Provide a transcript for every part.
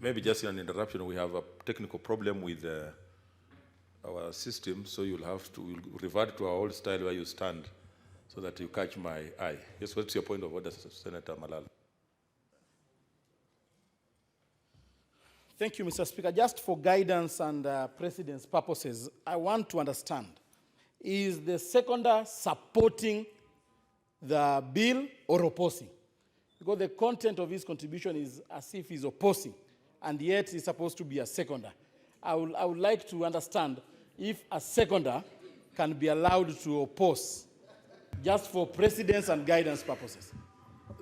Maybe just an interruption. We have a technical problem with our system, so you'll have to revert to our old style where you stand so that you catch my eye. Yes, what's your point of order, Senator Malala? Thank you, Mr. Speaker. Just for guidance and precedence purposes, I want to understand, is the seconder supporting the bill or opposing? Because the content of his contribution is as if he's opposing, and yet he's supposed to be a seconder. I would like to understand if a seconder can be allowed to oppose, just for precedence and guidance purposes.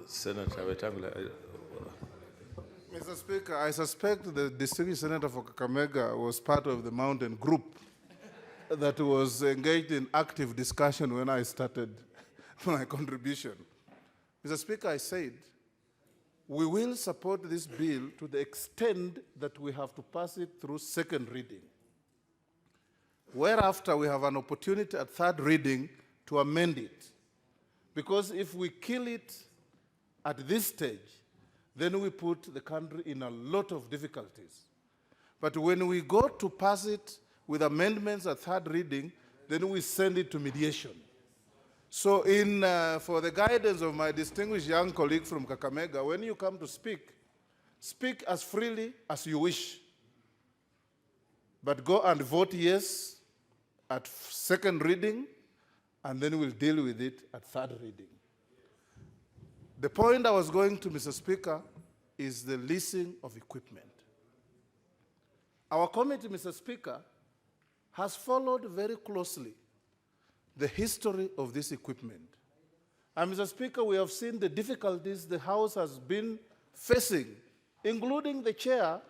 Senator Wetangula. Mr. Speaker, I suspect the distinguished senator for Kakamega was part of the mountain group that was engaged in active discussion when I started my contribution. Mr. Speaker, I said, we will support this bill to the extent that we have to pass it through second reading. Whereafter, we have an opportunity at third reading to amend it. Because if we kill it at this stage, then we put the country in a lot of difficulties. But when we go to pass it with amendments at third reading, then we send it to mediation. So for the guidance of my distinguished young colleague from Kakamega, when you come to speak, speak as freely as you wish. But go and vote yes at second reading, and then we'll deal with it at third reading. The point I was going to, Mr. Speaker, is the leasing of equipment. Our committee, Mr. Speaker, has followed very closely the history of this equipment. And Mr. Speaker, we have seen the difficulties the House has been facing, including the chair.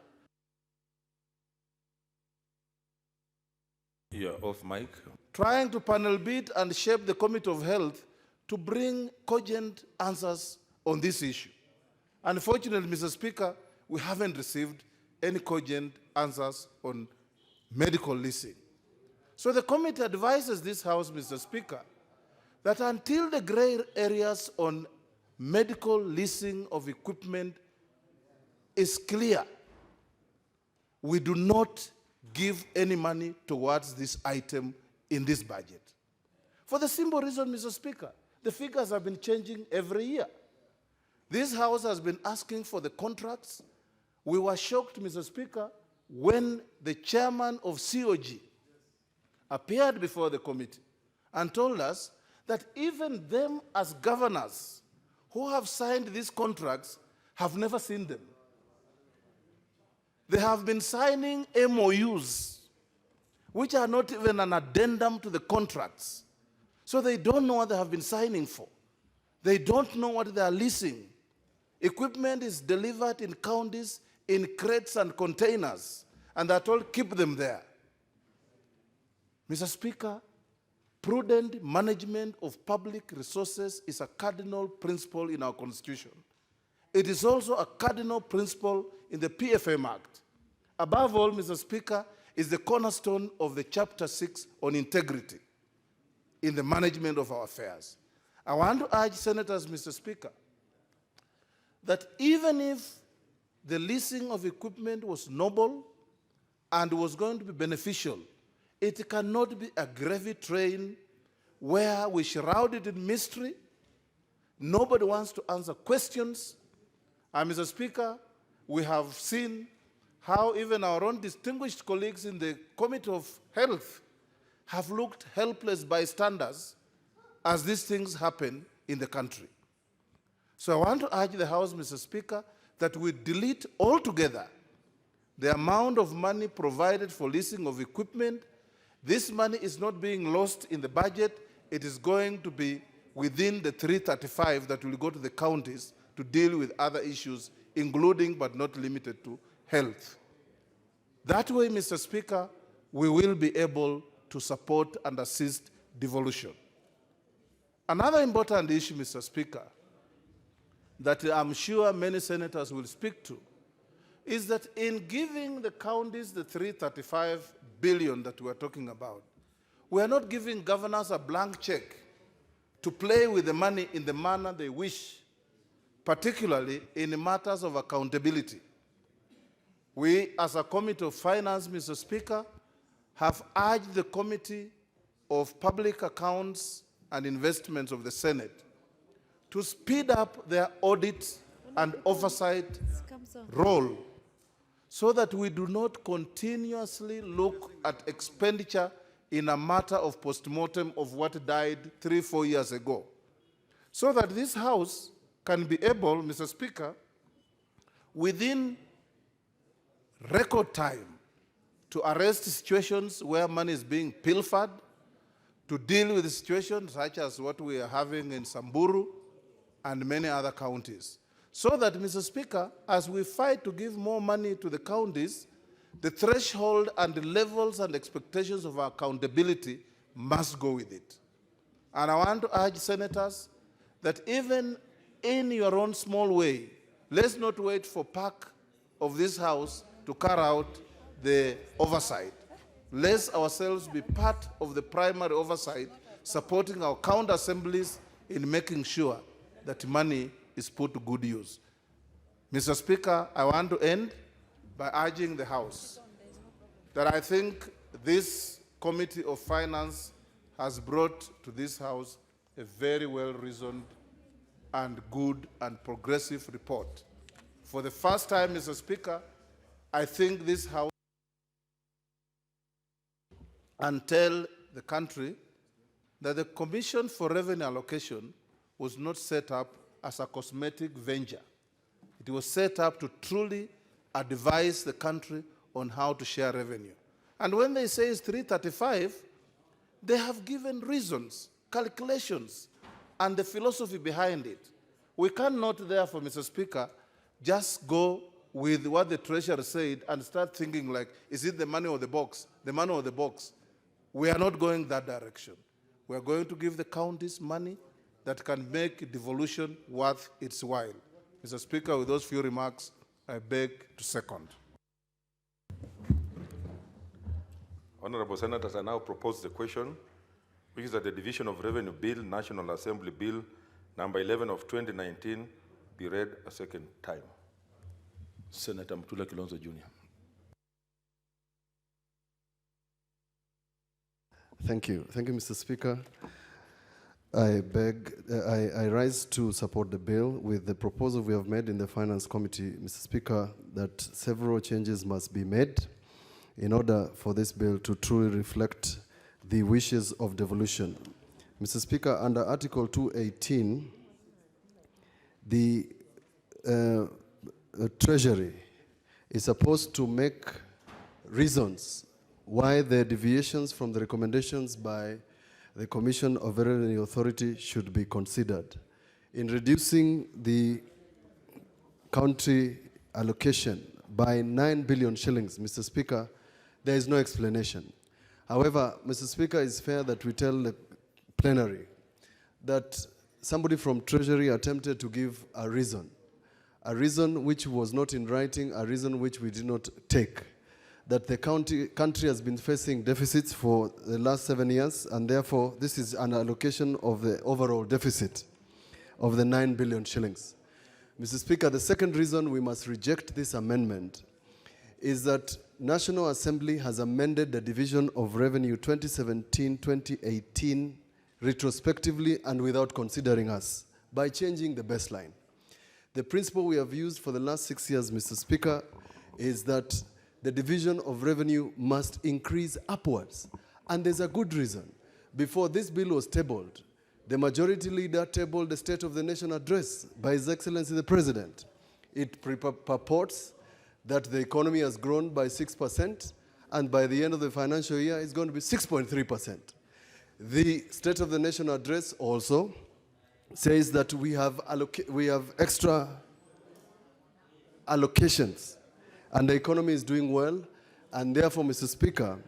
You're off mic. Trying to panel beat and shape the Committee of Health to bring cogent answers on this issue. Unfortunately, Mr. Speaker, we haven't received any cogent answers on medical leasing. So the committee advises this House, Mr. Speaker, that until the gray areas on medical leasing of equipment is clear, we do not give any money towards this item in this budget. For the simple reason, Mr. Speaker, the figures have been changing every year. This House has been asking for the contracts. We were shocked, Mr. Speaker, when the chairman of COG appeared before the committee and told us that even them as governors who have signed these contracts have never seen them. They have been signing MOUs, which are not even an addendum to the contracts. So they don't know what they have been signing for. They don't know what they are leasing. Equipment is delivered in counties in crates and containers, and they're told, keep them there. Mr. Speaker, prudent management of public resources is a cardinal principle in our Constitution. It is also a cardinal principle in the PFM Act. Above all, Mr. Speaker, is the cornerstone of the Chapter 6 on integrity in the management of our affairs. I want to urge senators, Mr. Speaker, that even if the leasing of equipment was noble and was going to be beneficial, it cannot be a gravy train where we shroud it in mystery. Nobody wants to answer questions. And Mr. Speaker, we have seen how even our own distinguished colleagues in the Committee of Health have looked helpless bystanders as these things happen in the country. So I want to urge the House, Mr. Speaker, that we delete altogether the amount of money provided for leasing of equipment. This money is not being lost in the budget. It is going to be within the 335 that will go to the counties to deal with other issues, including but not limited to health. That way, Mr. Speaker, we will be able to support and assist devolution. Another important issue, Mr. Speaker, that I'm sure many senators will speak to, is that in giving the counties the 335 billion that we're talking about, we are not giving governors a blank check to play with the money in the manner they wish, particularly in matters of accountability. We, as a Committee of Finance, Mr. Speaker, have urged the Committee of Public Accounts and Investments of the Senate to speed up their audit and oversight role so that we do not continuously look at expenditure in a matter of postmortem of what died 3-4 years ago. So that this House can be able, Mr. Speaker, within record time to arrest situations where money is being pilfered, to deal with situations such as what we are having in Samburu and many other counties. So that, Mr. Speaker, as we fight to give more money to the counties, the threshold and the levels and expectations of our accountability must go with it. And I want to urge senators that even in your own small way, let's not wait for PAC of this House to carry out the oversight. Let's ourselves be part of the primary oversight, supporting our county assemblies in making sure that money is put to good use. Mr. Speaker, I want to end by urging the House that I think this Committee of Finance has brought to this House a very well-reasoned and good and progressive report. For the first time, Mr. Speaker, I think this House and tell the country that the Commission for Revenue Allocation was not set up as a cosmetic venture. It was set up to truly advise the country on how to share revenue. And when they say it's 335, they have given reasons, calculations, and the philosophy behind it. We cannot, therefore, Mr. Speaker, just go with what the Treasurer said and start thinking like, is it the money or the box? The money or the box? We are not going that direction. We are going to give the counties money that can make devolution worth its while. Mr. Speaker, with those few remarks, I beg to second. Honorable Senators, I now propose the question, which is that the Division of Revenue Bill, National Assembly Bill, number 11 of 2019, be read a second time. Senator Mutula Kilonzo Jr. Thank you. Thank you, Mr. Speaker. I rise to support the bill with the proposal we have made in the Finance Committee, Mr. Speaker, that several changes must be made in order for this bill to truly reflect the wishes of devolution. Mr. Speaker, under Article 218, the Treasury is supposed to make reasons why the deviations from the recommendations by the Commission of Revenue Authority should be considered. In reducing the county allocation by 9 billion shillings, Mr. Speaker, there is no explanation. However, Mr. Speaker, it's fair that we tell the plenary that somebody from Treasury attempted to give a reason which was not in writing, a reason which we did not take, that the country has been facing deficits for the last 7 years, and therefore this is an allocation of the overall deficit of the 9 billion shillings. Mr. Speaker, the second reason we must reject this amendment is that National Assembly has amended the Division of Revenue 2017-2018 retrospectively and without considering us by changing the baseline. The principle we have used for the last 6 years, Mr. Speaker, is that the division of revenue must increase upwards. And there's a good reason. Before this bill was tabled, the majority leader tabled the State of the Nation address by His Excellency the President. It purports that the economy has grown by 6%, and by the end of the financial year, it's going to be 6.3%. The State of the Nation address also says that we have extra allocations, and the economy is doing well, and therefore, Mr. Speaker,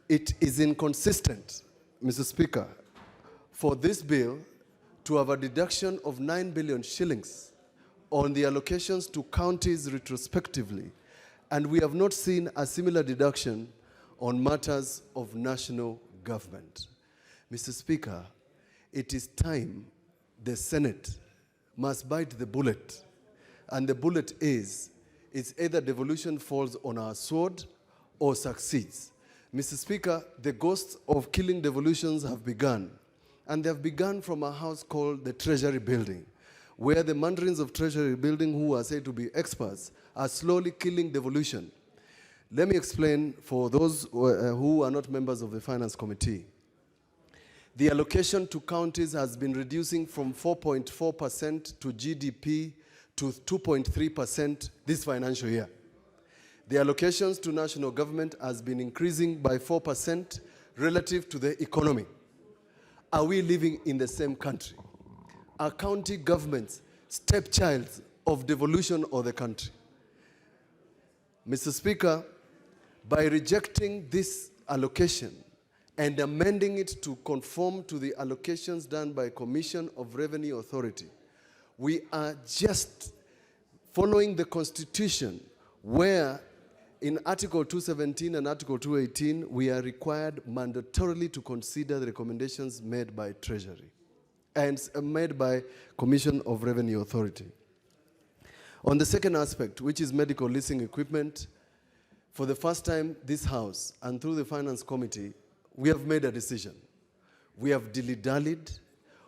it is inconsistent, Mr. Speaker, for this bill to have a deduction of 9 billion shillings on the allocations to counties retrospectively, and we have not seen a similar deduction on matters of national government. Mr. Speaker, it is time the Senate must bite the bullet, and the bullet is it's either devolution falls on our sword or succeeds. Mr. Speaker, the ghosts of killing devolutions have begun, and they have begun from a house called the Treasury Building, where the mandarins of Treasury Building, who are said to be experts, are slowly killing devolution. Let me explain for those who are not members of the Finance Committee. The allocation to counties has been reducing from 4.4% to GDP to 2.3% this financial year. The allocations to national government has been increasing by 4% relative to the economy. Are we living in the same country? Are county governments stepchilds of devolution of the country? Mr. Speaker, by rejecting this allocation and amending it to conform to the allocations done by Commission of Revenue Authority, we are just following the Constitution, where in Article 217 and Article 218, we are required mandatorily to consider the recommendations made by Treasury and made by Commission of Revenue Authority. On the second aspect, which is medical leasing equipment, for the first time, this House and through the Finance Committee, we have made a decision. We have dilly-dallied,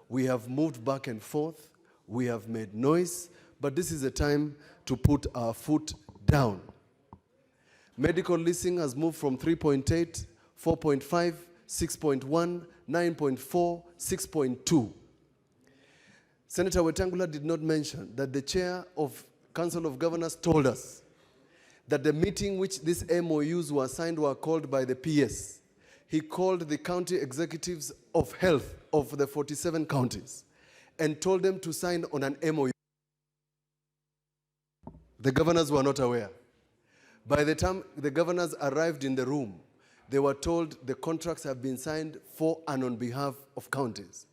we have moved back and forth, we have made noise, but this is a time to put our foot down. Medical leasing has moved from 3.8, 4.5, 6.1, 9.4, 6.2. Senator Wetangula did not mention that the chair of Council of Governors told us that the meeting which these MOUs were signed were called by the PS. He called the county executives of health of the 47 counties and told them to sign on an MOU. The governors were not aware. By the time the governors arrived in the room, they were told the contracts have been signed for and on behalf of counties.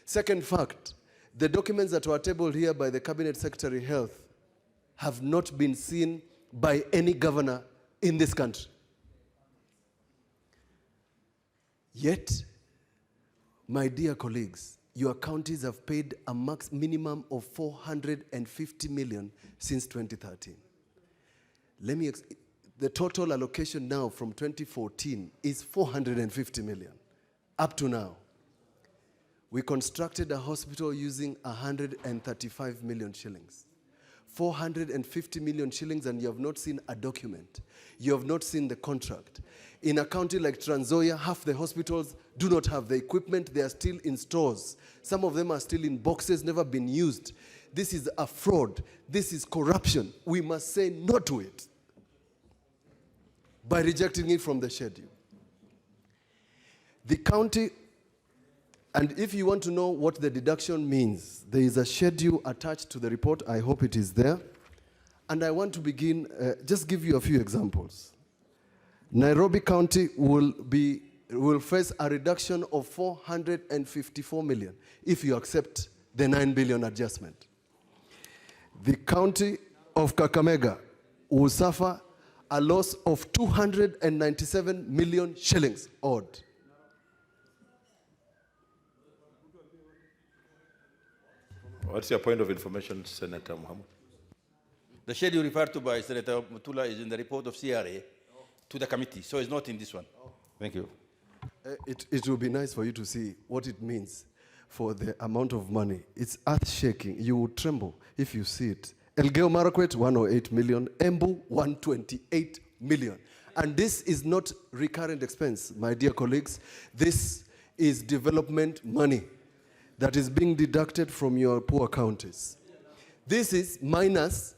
Second fact, the documents that were tabled here by the Cabinet Secretary Health have not been seen by any governor in this country. Yet, my dear colleagues, your counties have paid a minimum of 450 million since 2013. The total allocation now from 2014 is 450 million, up to now. We constructed a hospital using 135 million shillings. 450 million shillings, and you have not seen a document. You have not seen the contract. In a county like Trans Nzoia, half the hospitals do not have the equipment. They are still in stores. Some of them are still in boxes, never been used. This is a fraud. This is corruption. We must say no to it by rejecting it from the schedule. The county, and if you want to know what the deduction means, there is a schedule attached to the report. I hope it is there. And I want to begin, just give you a few examples. Nairobi County will face a reduction of 454 million if you accept the 9 billion adjustment. The county of Kakamega will suffer a loss of 297 million shillings odd. What's your point of information, Senator Mohammed? The schedule referred to by Senator Mutula is in the report of CRA to the committee, so it's not in this one. Thank you. It will be nice for you to see what it means for the amount of money. It's earth-shaking. You will tremble if you see it. Elgeyo Marakwet, 108 million. Embu, 128 million. And this is not recurrent expense, my dear colleagues. This is development money that is being deducted from your poor counties. This is minus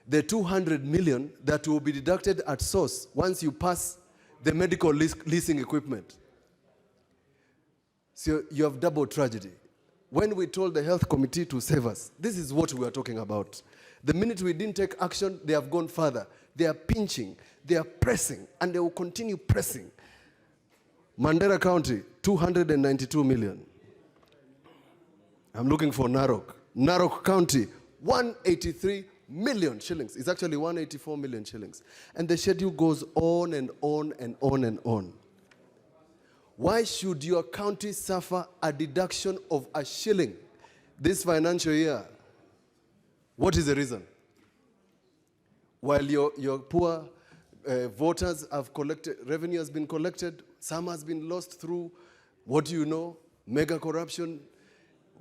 the 200 million that will be deducted at source once you pass the medical leasing equipment. So you have double tragedy. When we told the health committee to save us, this is what we are talking about. The minute we didn't take action, they have gone further. They are pinching, they are pressing, and they will continue pressing. Mandera County, 292 million. I'm looking for Narok. Narok County, 183 million shillings. It's actually 184 million shillings. And the schedule goes on and on and on and on. Why should your county suffer a deduction of a shilling this financial year? What is the reason? while your poor voters have collected, revenue has been collected, some has been lost through what you know, mega corruption,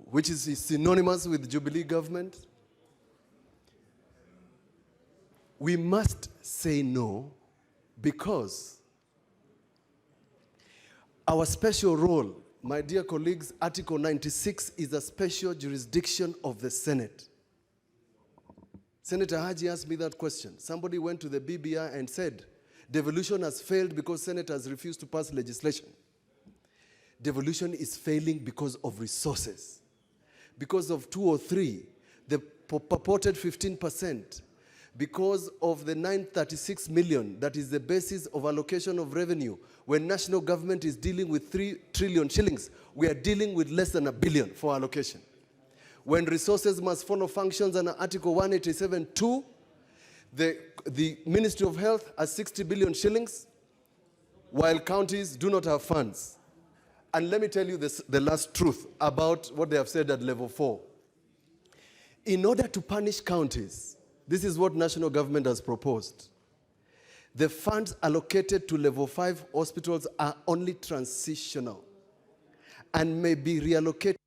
which is synonymous with Jubilee government. We must say no because our special role, my dear colleagues, Article 96 is a special jurisdiction of the Senate. Senator Haji asked me that question. Somebody went to the BBI and said, devolution has failed because Senate has refused to pass legislation. Devolution is failing because of resources. Because of 2 or 3, the purported 15%, because of the 936 million that is the basis of allocation of revenue. When national government is dealing with 3 trillion shillings, we are dealing with less than $1 billion for allocation. When resources must follow functions under Article 187(2), the Ministry of Health has 60 billion shillings, while counties do not have funds. And let me tell you this, the last truth about what they have said at level 4. In order to punish counties, this is what national government has proposed. The funds allocated to level 5 hospitals are only transitional and may be reallocated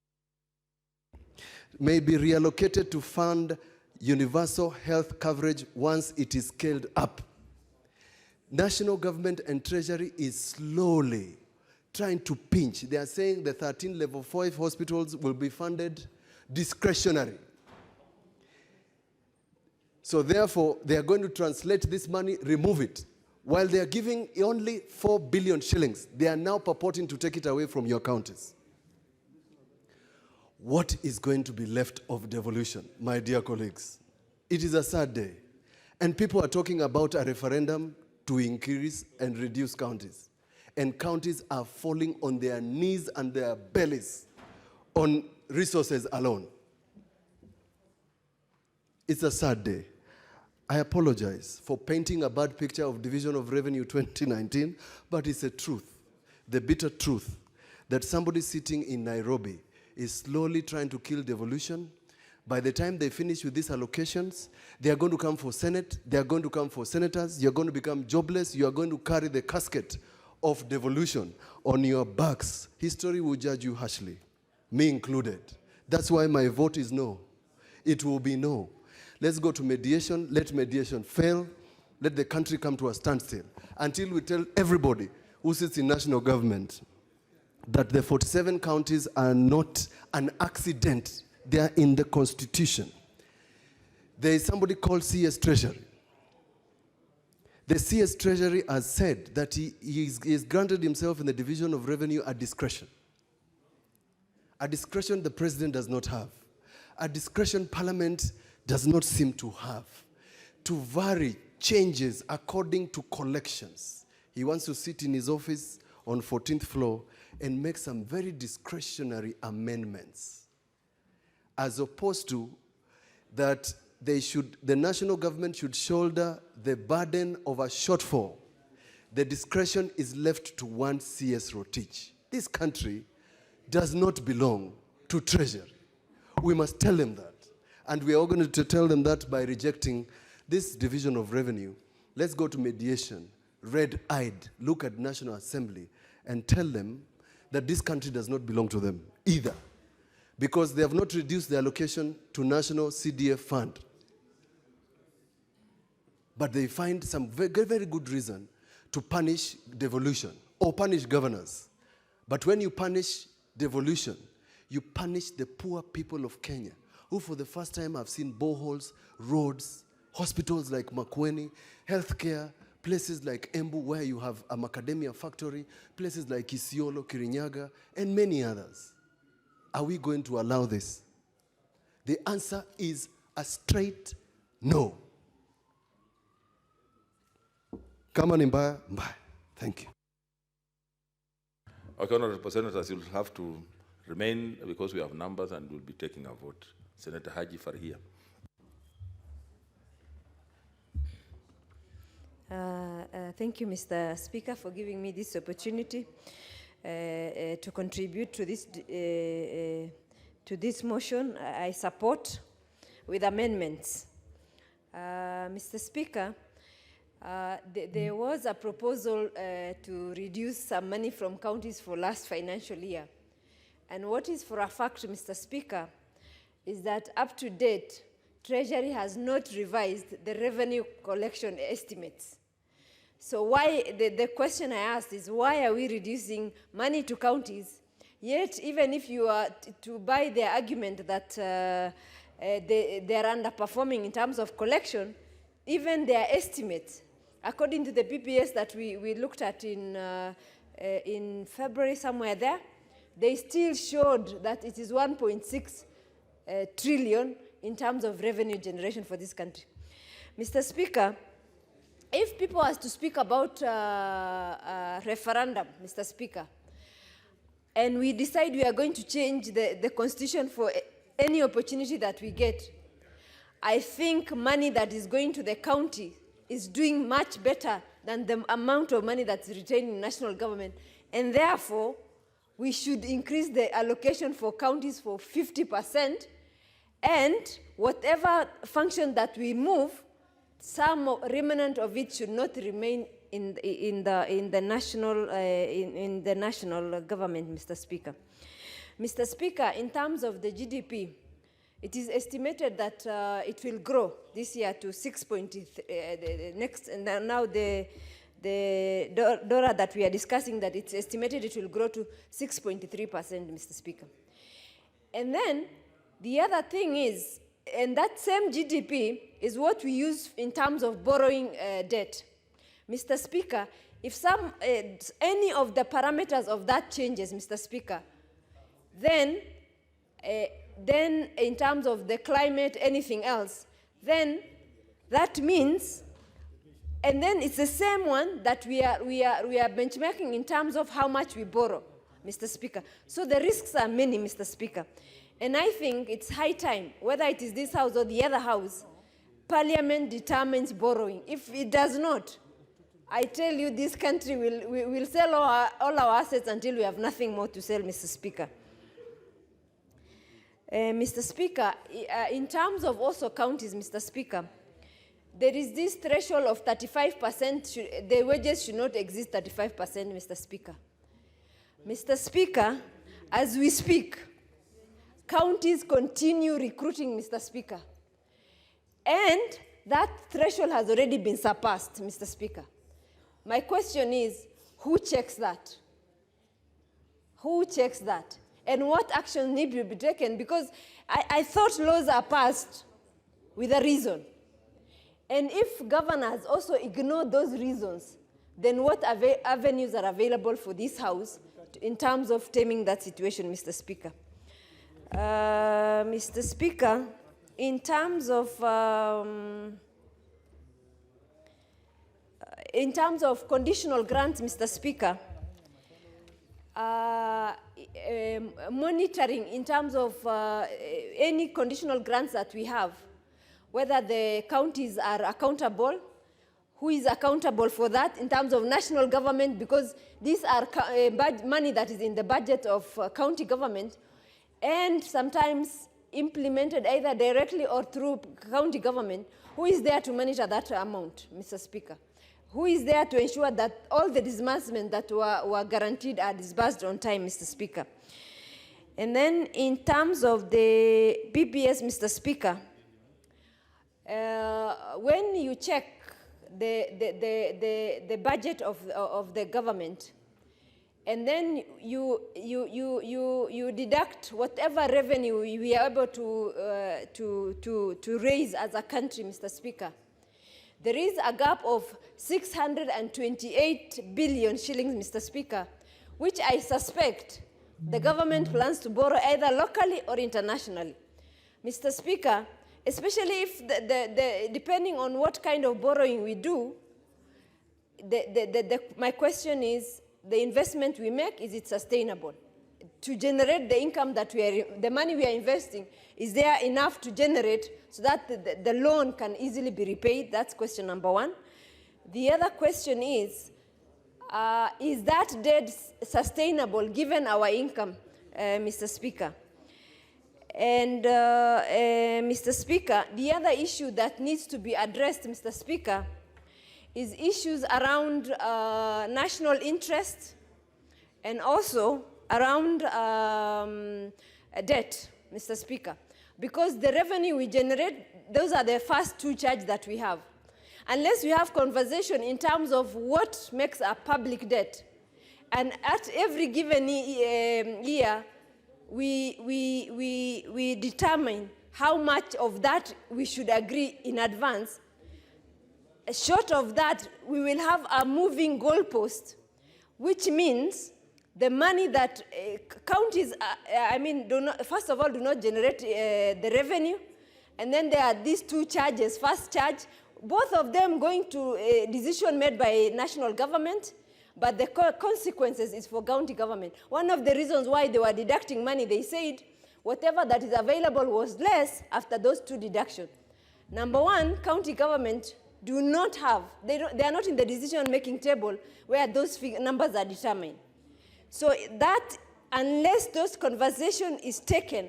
to fund universal health coverage once it is scaled up. National government and treasury is slowly trying to pinch. They are saying the 13 level 5 hospitals will be funded discretionary. So therefore, they are going to translate this money, remove it. While they are giving only 4 billion shillings, they are now purporting to take it away from your counties. What is going to be left of devolution, my dear colleagues? It is a sad day. And people are talking about a referendum to increase and reduce counties. And counties are falling on their knees and their bellies on resources alone. It's a sad day. I apologize for painting a bad picture of Division of Revenue 2019, but it's a truth, the bitter truth, that somebody sitting in Nairobi is slowly trying to kill devolution. By the time they finish with these allocations, they are going to come for Senate, they are going to come for senators, you're going to become jobless, you are going to carry the casket of devolution on your backs. History will judge you harshly, me included. That's why my vote is no. It will be no. Let's go to mediation, let mediation fail, let the country come to a standstill until we tell everybody who sits in national government that the 47 counties are not an accident. They are in the Constitution. There is somebody called CS Treasury. The CS Treasury has said that he has granted himself in the Division of Revenue a discretion. A discretion the president does not have. A discretion Parliament does not seem to have. To vary changes according to collections. He wants to sit in his office on 14th floor and make some very discretionary amendments, as opposed to that the national government should shoulder the burden of a shortfall. The discretion is left to one CS Rotich. This country does not belong to Treasury. We must tell them that. And we are going to tell them that by rejecting this Division of Revenue. Let's go to mediation, red-eyed, look at National Assembly and tell them that this country does not belong to them either, because they have not reduced the allocation to National CDF Fund. But they find some very, very good reason to punish devolution or punish governors. But when you punish devolution, you punish the poor people of Kenya, who for the first time have seen boreholes, roads, hospitals like Makueni, healthcare, places like Embu where you have a macadamia factory, places like Isiolo, Kirinyaga, and many others. Are we going to allow this? The answer is a straight no. Kama ni mbaya, mbaya. Thank you. Okay, honorable senators, you'll have to remain because we have numbers and we'll be taking a vote. Senator Haji Farhia. Thank you, Mr. Speaker, for giving me this opportunity to contribute to this motion. I support with amendments. Mr. Speaker, there was a proposal to reduce some money from counties for last financial year. And what is for a fact, Mr. Speaker, is that up to date, Treasury has not revised the revenue collection estimates. So why, the question I asked is, why are we reducing money to counties? Yet, even if you are to buy the argument that they are underperforming in terms of collection, even their estimates, according to the PPS that we looked at in February, somewhere there, they still showed that it is 1.6 trillion in terms of revenue generation for this country. Mr. Speaker, if people are to speak about referendum, Mr. Speaker, and we decide we are going to change the constitution for any opportunity that we get, I think money that is going to the county is doing much better than the amount of money that's retained in national government. And therefore, we should increase the allocation for counties for 50%, and whatever function that we move, some remnant of it should not remain in the national government, Mr. Speaker. Mr. Speaker, in terms of the GDP, it is estimated that it will grow this year to 6.3. Now the DORA that we are discussing, that it's estimated it will grow to 6.3%, Mr. Speaker. And then the other thing is, and that same GDP is what we use in terms of borrowing debt. Mr. Speaker, if any of the parameters of that changes, Mr. Speaker, then in terms of the climate, anything else, then that means, and then it's the same one that we are benchmarking in terms of how much we borrow, Mr. Speaker. So the risks are many, Mr. Speaker. And I think it's high time, whether it is this house or the other house, Parliament determines borrowing. If it does not, I tell you, this country will sell all our assets until we have nothing more to sell, Mr. Speaker. Mr. Speaker, in terms of also counties, Mr. Speaker, there is this threshold of 35%, the wages should not exceed 35%, Mr. Speaker. Mr. Speaker, as we speak, counties continue recruiting, Mr. Speaker. And that threshold has already been surpassed, Mr. Speaker. My question is, who checks that? Who checks that? And what action need to be taken? Because I thought laws are passed with a reason. And if governors also ignore those reasons, then what avenues are available for this House in terms of taming that situation, Mr. Speaker? Mr. Speaker, in terms of conditional grants, Mr. Speaker, monitoring in terms of any conditional grants that we have, whether the counties are accountable, who is accountable for that in terms of national government, because these are money that is in the budget of county government, and sometimes implemented either directly or through county government. Who is there to monitor that amount, Mr. Speaker? Who is there to ensure that all the disbursements that were guaranteed are disbursed on time, Mr. Speaker? And then in terms of the PPS, Mr. Speaker, when you check the budget of the government, and then you deduct whatever revenue we are able to raise as a country, Mr. Speaker, there is a gap of 628 billion shillings, Mr. Speaker, which I suspect the government plans to borrow either locally or internationally. Mr. Speaker, especially if depending on what kind of borrowing we do, my question is, the investment we make, is it sustainable? To generate the income that the money we are investing, is there enough to generate so that the loan can easily be repaid? That's question number one. The other question is that debt sustainable given our income, Mr. Speaker? And Mr. Speaker, the other issue that needs to be addressed, Mr. Speaker, is issues around national interest and also around debt, Mr. Speaker. Because the revenue we generate, those are the first two charges that we have. Unless we have conversation in terms of what makes a public debt, and at every given year, we determine how much of that we should agree in advance. Short of that, we will have a moving goalpost, which means the money that counties, first of all, do not generate the revenue, and then there are these two charges. First charge, both of them going to a decision made by national government, but the consequences is for county government. One of the reasons why they were deducting money, they said whatever that is available was less after those two deductions. Number one, county government do not have, they are not in the decision-making table where those numbers are determined. So that, unless those conversation is taken,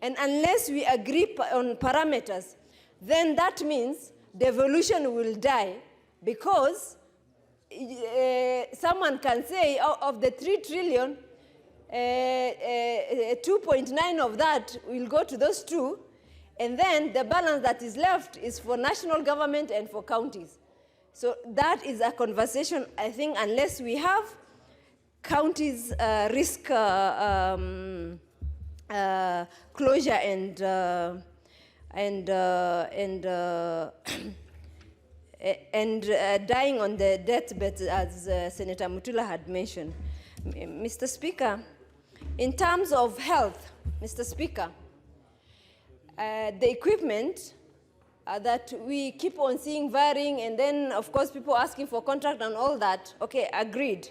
and unless we agree on parameters, then that means devolution will die, because someone can say, of the 3 trillion, 2.9 of that will go to those two, and then the balance that is left is for national government and for counties. So that is a conversation, I think, unless we have counties risk closure and dying on the deathbed, as Senator Mutula had mentioned. Mr. Speaker, in terms of health, Mr. Speaker, the equipment that we keep on seeing varying, and then, of course, people asking for contract and all that, okay, agreed.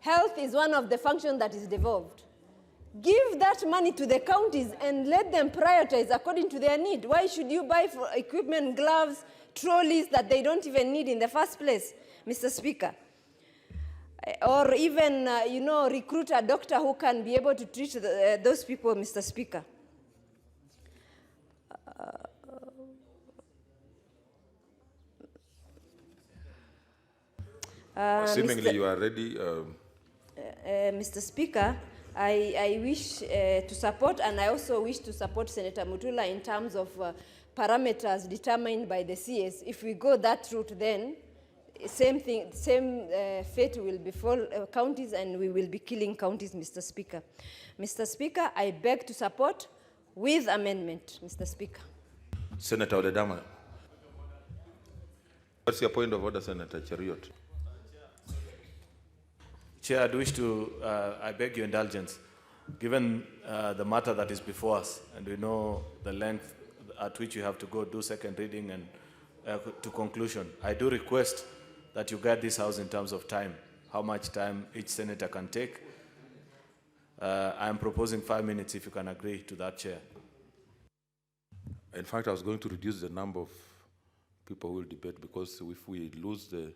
Health is one of the functions that is devolved. Give that money to the counties and let them prioritize according to their need. Why should you buy for equipment, gloves, trolleys that they don't even need in the first place, Mr. Speaker? Or even, recruit a doctor who can be able to treat those people, Mr. Speaker. Seemingly you are ready. Mr. Speaker, I wish to support, and I also wish to support Senator Mutula in terms of parameters determined by the CS. If we go that route, then same fate will befall counties, and we will be killing counties, Mr. Speaker. Mr. Speaker, I beg to support with amendment, Mr. Speaker. Senator Oledama. What's your point of order, Senator Cheriot? Chair, I'd wish to, I beg your indulgence, given the matter that is before us, and we know the length at which you have to go do second reading and to conclusion, I do request that you guide this House in terms of time, how much time each senator can take. I am proposing 5 minutes, if you can agree to that, Chair. In fact, I was going to reduce the number of people who will debate, because if we lose the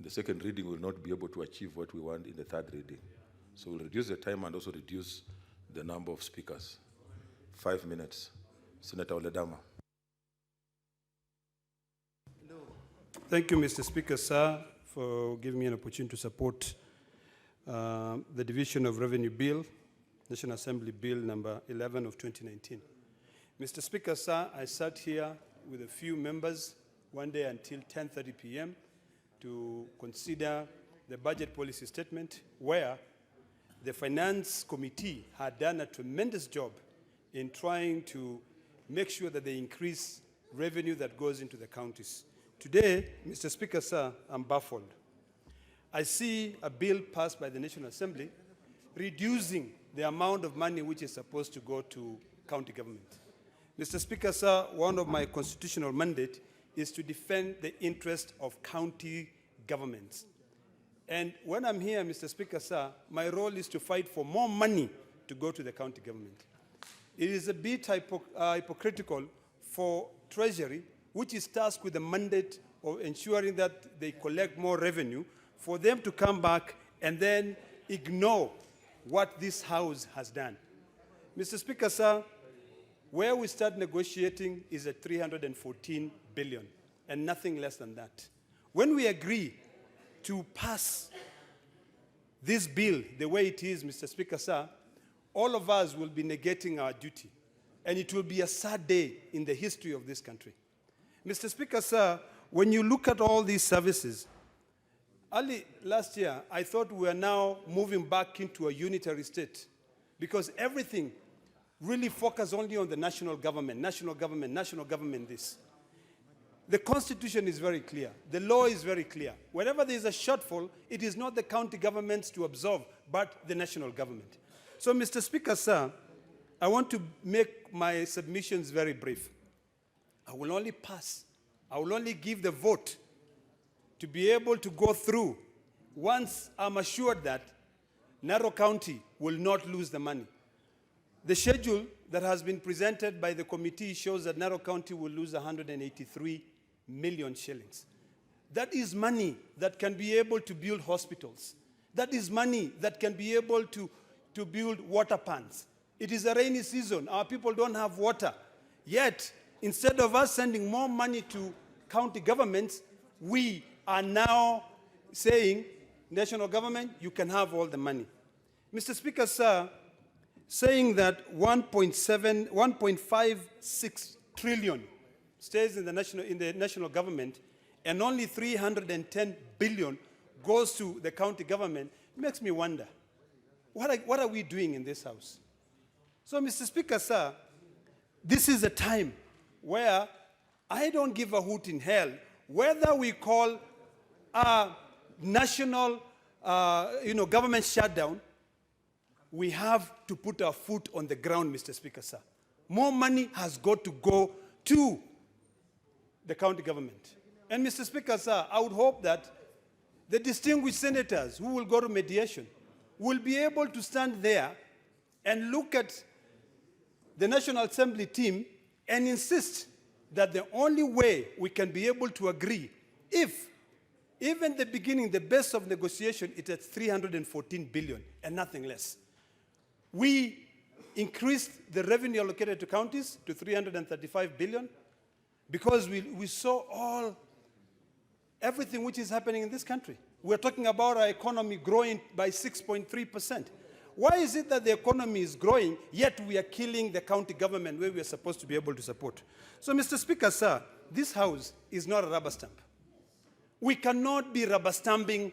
second reading, we will not be able to achieve what we want in the third reading. So we'll reduce the time and also reduce the number of speakers. 5 minutes. Senator Oledama. Thank you, Mr. Speaker, sir, for giving me an opportunity to support the Division of Revenue Bill, National Assembly Bill number 11 of 2019. Mr. Speaker, sir, I sat here with a few members one day until 10:30 p.m. to consider the budget policy statement, where the Finance Committee had done a tremendous job in trying to make sure that they increase revenue that goes into the counties. Today, Mr. Speaker, sir, I'm baffled. I see a bill passed by the National Assembly reducing the amount of money which is supposed to go to county government. Mr. Speaker, sir, one of my constitutional mandate is to defend the interest of county governments. And when I'm here, Mr. Speaker, sir, my role is to fight for more money to go to the county government. It is a bit hypocritical for Treasury, which is tasked with the mandate of ensuring that they collect more revenue, for them to come back and then ignore what this House has done. Mr. Speaker, sir, Where we start negotiating is at 314 billion and nothing less than that. When we agree to pass this bill the way it is, Mr. Speaker, sir, all of us will be negating our duty. And it will be a sad day in the history of this country. Mr. Speaker, sir, when you look at all these services, early last year, I thought we are now moving back into a unitary state because everything really focused only on the national government, this. The Constitution is very clear. The law is very clear. Whenever there is a shortfall, it is not the county governments to absorb, but the national government. So, Mr. Speaker, sir, I want to make my submissions very brief. I will only pass. I will only give the vote to be able to go through once I'm assured that Narok County will not lose the money. The schedule that has been presented by the committee shows that Narok County will lose 183 million shillings. That is money that can be able to build hospitals. That is money that can be able to build water pans. It is a rainy season. Our people don't have water. Yet, instead of us sending more money to county governments, we are now saying, national government, you can have all the money. Mr. Speaker, sir, saying that 1.56 trillion stays in the national government and only 310 billion goes to the county government makes me wonder, what are we doing in this house? So, Mr. Speaker, sir, this is a time where I don't give a hoot in hell whether we call a national government shutdown. We have to put our foot on the ground, Mr. Speaker, sir. More money has got to go to the county government. And Mr. Speaker, sir, I would hope that the distinguished senators who will go to mediation will be able to stand there and look at the National Assembly team and insist that the only way we can be able to agree, if even the beginning, the best of negotiation, it's at 314 billion and nothing less. We increased the revenue allocated to counties to 335 billion because we saw everything which is happening in this country. We're talking about our economy growing by 6.3%. Why is it that the economy is growing, yet we are killing the county government where we are supposed to be able to support? So, Mr. Speaker, sir, this house is not a rubber stamp. We cannot be rubber stamping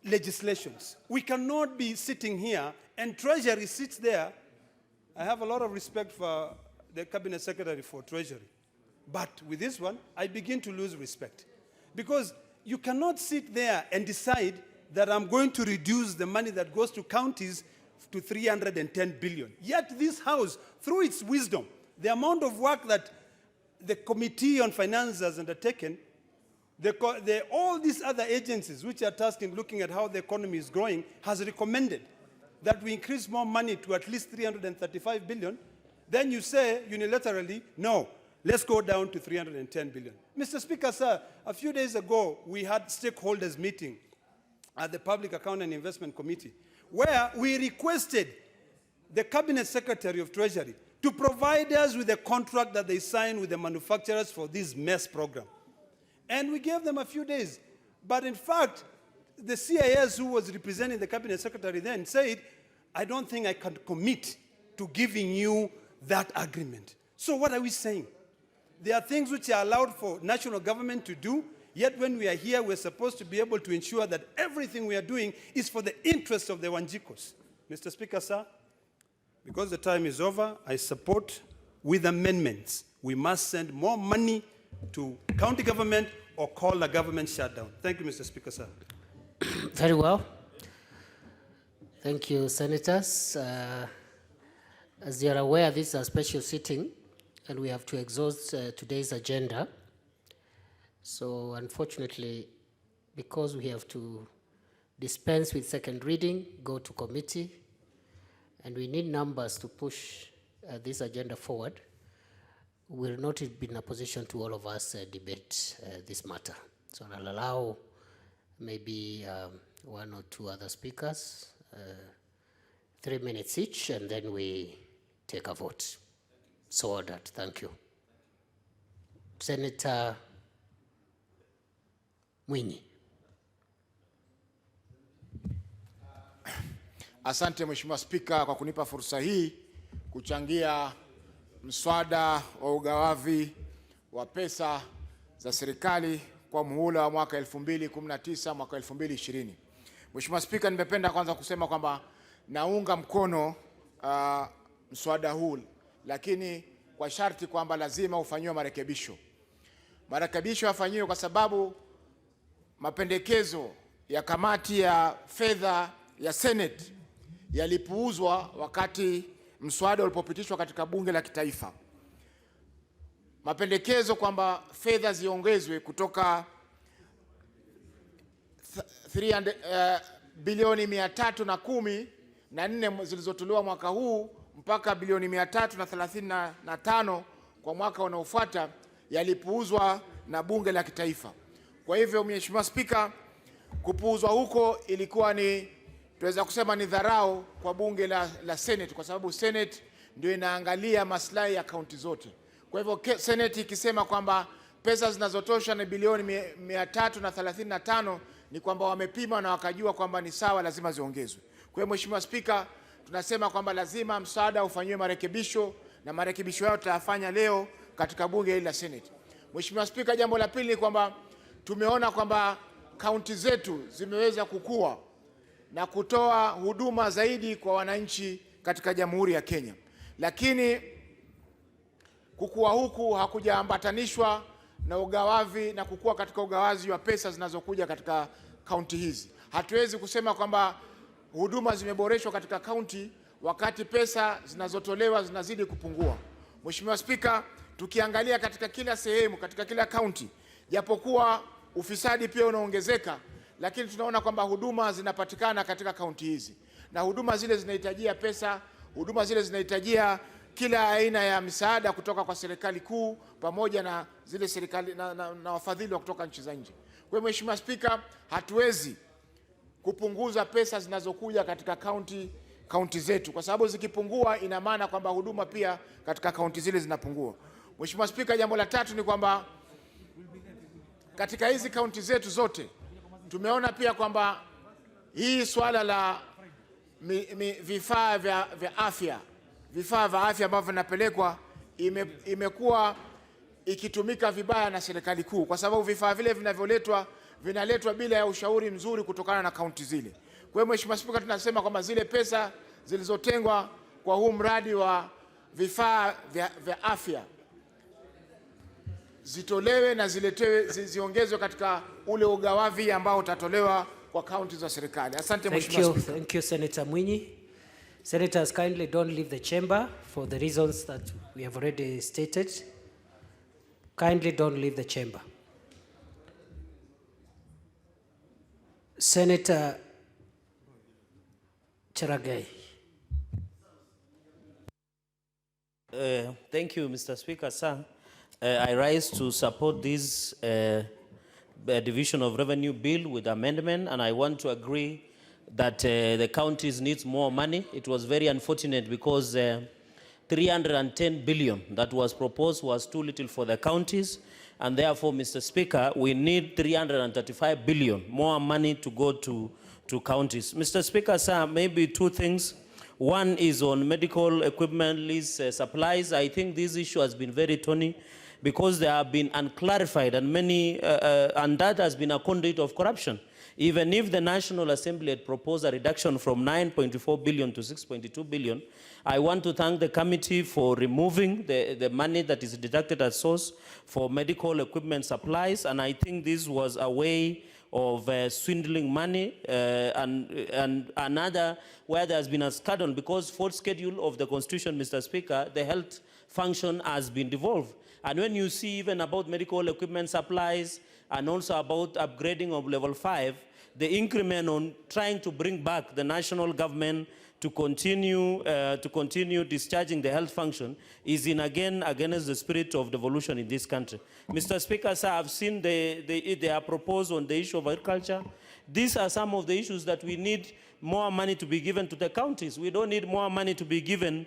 legislations. We cannot be sitting here and Treasury sits there. I have a lot of respect for the Cabinet Secretary for Treasury. But with this one, I begin to lose respect. Because you cannot sit there and decide that I'm going to reduce the money that goes to counties to 310 billion. Yet this House, through its wisdom, the amount of work that the Committee on Finance has undertaken, all these other agencies which are tasked in looking at how the economy is growing has recommended that we increase more money to at least 335 billion. Then you say unilaterally, no, let's go down to 310 billion. Mr. Speaker, sir, a few days ago, we had stakeholders meeting at the Public Account and Investment Committee, where we requested the Cabinet Secretary of Treasury to provide us with a contract that they signed with the manufacturers for this MESS program. And we gave them a few days. But in fact, the CIS who was representing the Cabinet Secretary then said, I don't think I can commit to giving you that agreement. So what are we saying? There are things which are allowed for national government to do, yet when we are here, we're supposed to be able to ensure that everything we are doing is for the interest of the Wanjikos. Mr. Speaker, sir, because the time is over, I support with amendments. We must send more money to county government or call a government shutdown. Thank you, Mr. Speaker, sir. Very well. Thank you, Senators. As you are aware, this is a special sitting, and we have to exhaust today's agenda. So unfortunately, because we have to dispense with second reading, go to committee, and we need numbers to push this agenda forward, we will not be in a position to all of us debate this matter. So I'll allow maybe one or two other speakers, 3 minutes each, and then we take a vote. So ordered. Thank you. Senator Mwinyi. Asante Mheshimiwa Spika kwa kunipa fursa hii kuchangia mswada wa ugawavi wa pesa za serikali kwa muhula wa mwaka 2019 mwaka 2020. Mheshimiwa Spika, nimependa kwanza kusema kwamba naunga mkono mswada huu, lakini kwa sharti kwamba lazima ufanyiwe marekebisho. Marekebisho yafanyiwe kwa sababu mapendekezo ya kamati ya fedha ya Senate yalipuuzwa wakati mswada ulipopitishwa katika bunge la kitaifa. Mapendekezo kwamba fedha ziongezwe kutoka bilioni 314 zilizotolewa mwaka huu mpaka bilioni 335 kwa mwaka unaofuata yalipuuzwa na bunge la kitaifa. Kwa hivyo Mheshimiwa Spika, kupuuzwa huko ilikuwa ni, tunaweza kusema ni dharau kwa bunge la Senate, kwa sababu Senate ndio inaangalia maslahi ya kaunti zote. Kwa hivyo Senate ikisema kwamba pesa zinazotosha ni bilioni 335 ni kwamba wamepima na wakajua kwamba ni sawa, lazima ziongezwe. Kwa hiyo Mheshimiwa Spika, tunasema kwamba lazima msaada ufanyiwe marekebisho, na marekebisho hayo tutayafanya leo katika bunge hili la Senate. Mheshimiwa Spika, jambo la pili ni kwamba tumeona kwamba kaunti zetu zimeweza kukua na kutoa huduma zaidi kwa wananchi katika Jamhuri ya Kenya. Lakini kukua huku hakujaambatanishwa na ugawavi na kukua katika ugawazi wa pesa zinazokuja katika kaunti hizi. Hatuwezi kusema kwamba huduma zimeboreshwa katika kaunti wakati pesa zinazotolewa zinazidi kupungua. Mheshimiwa Spika, tukiangalia katika kila sehemu, katika kila kaunti, japokuwa ufisadi pia unaongezeka, lakini tunaona kwamba huduma zinapatikana katika kaunti hizi, na huduma zile zinahitajia pesa, huduma zile zinahitajia kila aina ya misaada kutoka kwa serikali kuu pamoja na zile serikali na wafadhili wa kutoka nchi za nje. Kwa hiyo Mheshimiwa Spika, hatuwezi kupunguza pesa zinazokuja katika kaunti zetu, kwa sababu zikipungua ina maana kwamba huduma pia katika kaunti zile zinapungua. Mheshimiwa Spika, jambo la tatu ni kwamba katika hizi kaunti zetu zote tumeona pia kwamba hii swala la vifaa vya afya ambavyo vinapelekwa imekuwa ikitumika vibaya na serikali kuu, kwa sababu vifaa vile vinaletwa bila ya ushauri mzuri kutokana na kaunti zile. Kwa hiyo Mheshimiwa Spika, tunasema kwamba zile pesa zilizotengwa kwa huu mradi wa vifaa vya afya zitolewe na ziongezwe katika ule ugawavi ambao utatolewa kwa kaunti za serikali. Asante Mheshimiwa Spika. Thank you, Senator Mwinyi. Senators, kindly don't leave the chamber for the reasons that we have already stated. Kindly don't leave the chamber. Senator Cheragai. Thank you, Mr. Speaker, sir. I rise to support this Division of Revenue Bill with amendment, and I want to agree that the counties need more money. It was very unfortunate because 310 billion that was proposed was too little for the counties, and therefore, Mr. Speaker, we need 335 billion more money to go to counties. Mr. Speaker, sir, maybe two things. One is on medical equipment lease supplies. I think this issue has been very thorny because they have been unclarified, and and that has been a conduit of corruption. Even if the National Assembly had proposed a reduction from 9.4 billion to 6.2 billion, I want to thank the committee for removing the money that is deducted at source for medical equipment supplies, and I think this was a way of swindling money and another where there has been a scandal because fourth schedule of the Constitution, Mr. Speaker, the health function has been devolved. And when you see even about medical equipment supplies and also about upgrading of level 5, the increment on trying to bring back the national government to continue discharging the health function is again against the spirit of devolution in this country. Mr. Speaker, sir, I've seen they are proposed on the issue of agriculture. These are some of the issues that we need more money to be given to the counties. We don't need more money to be given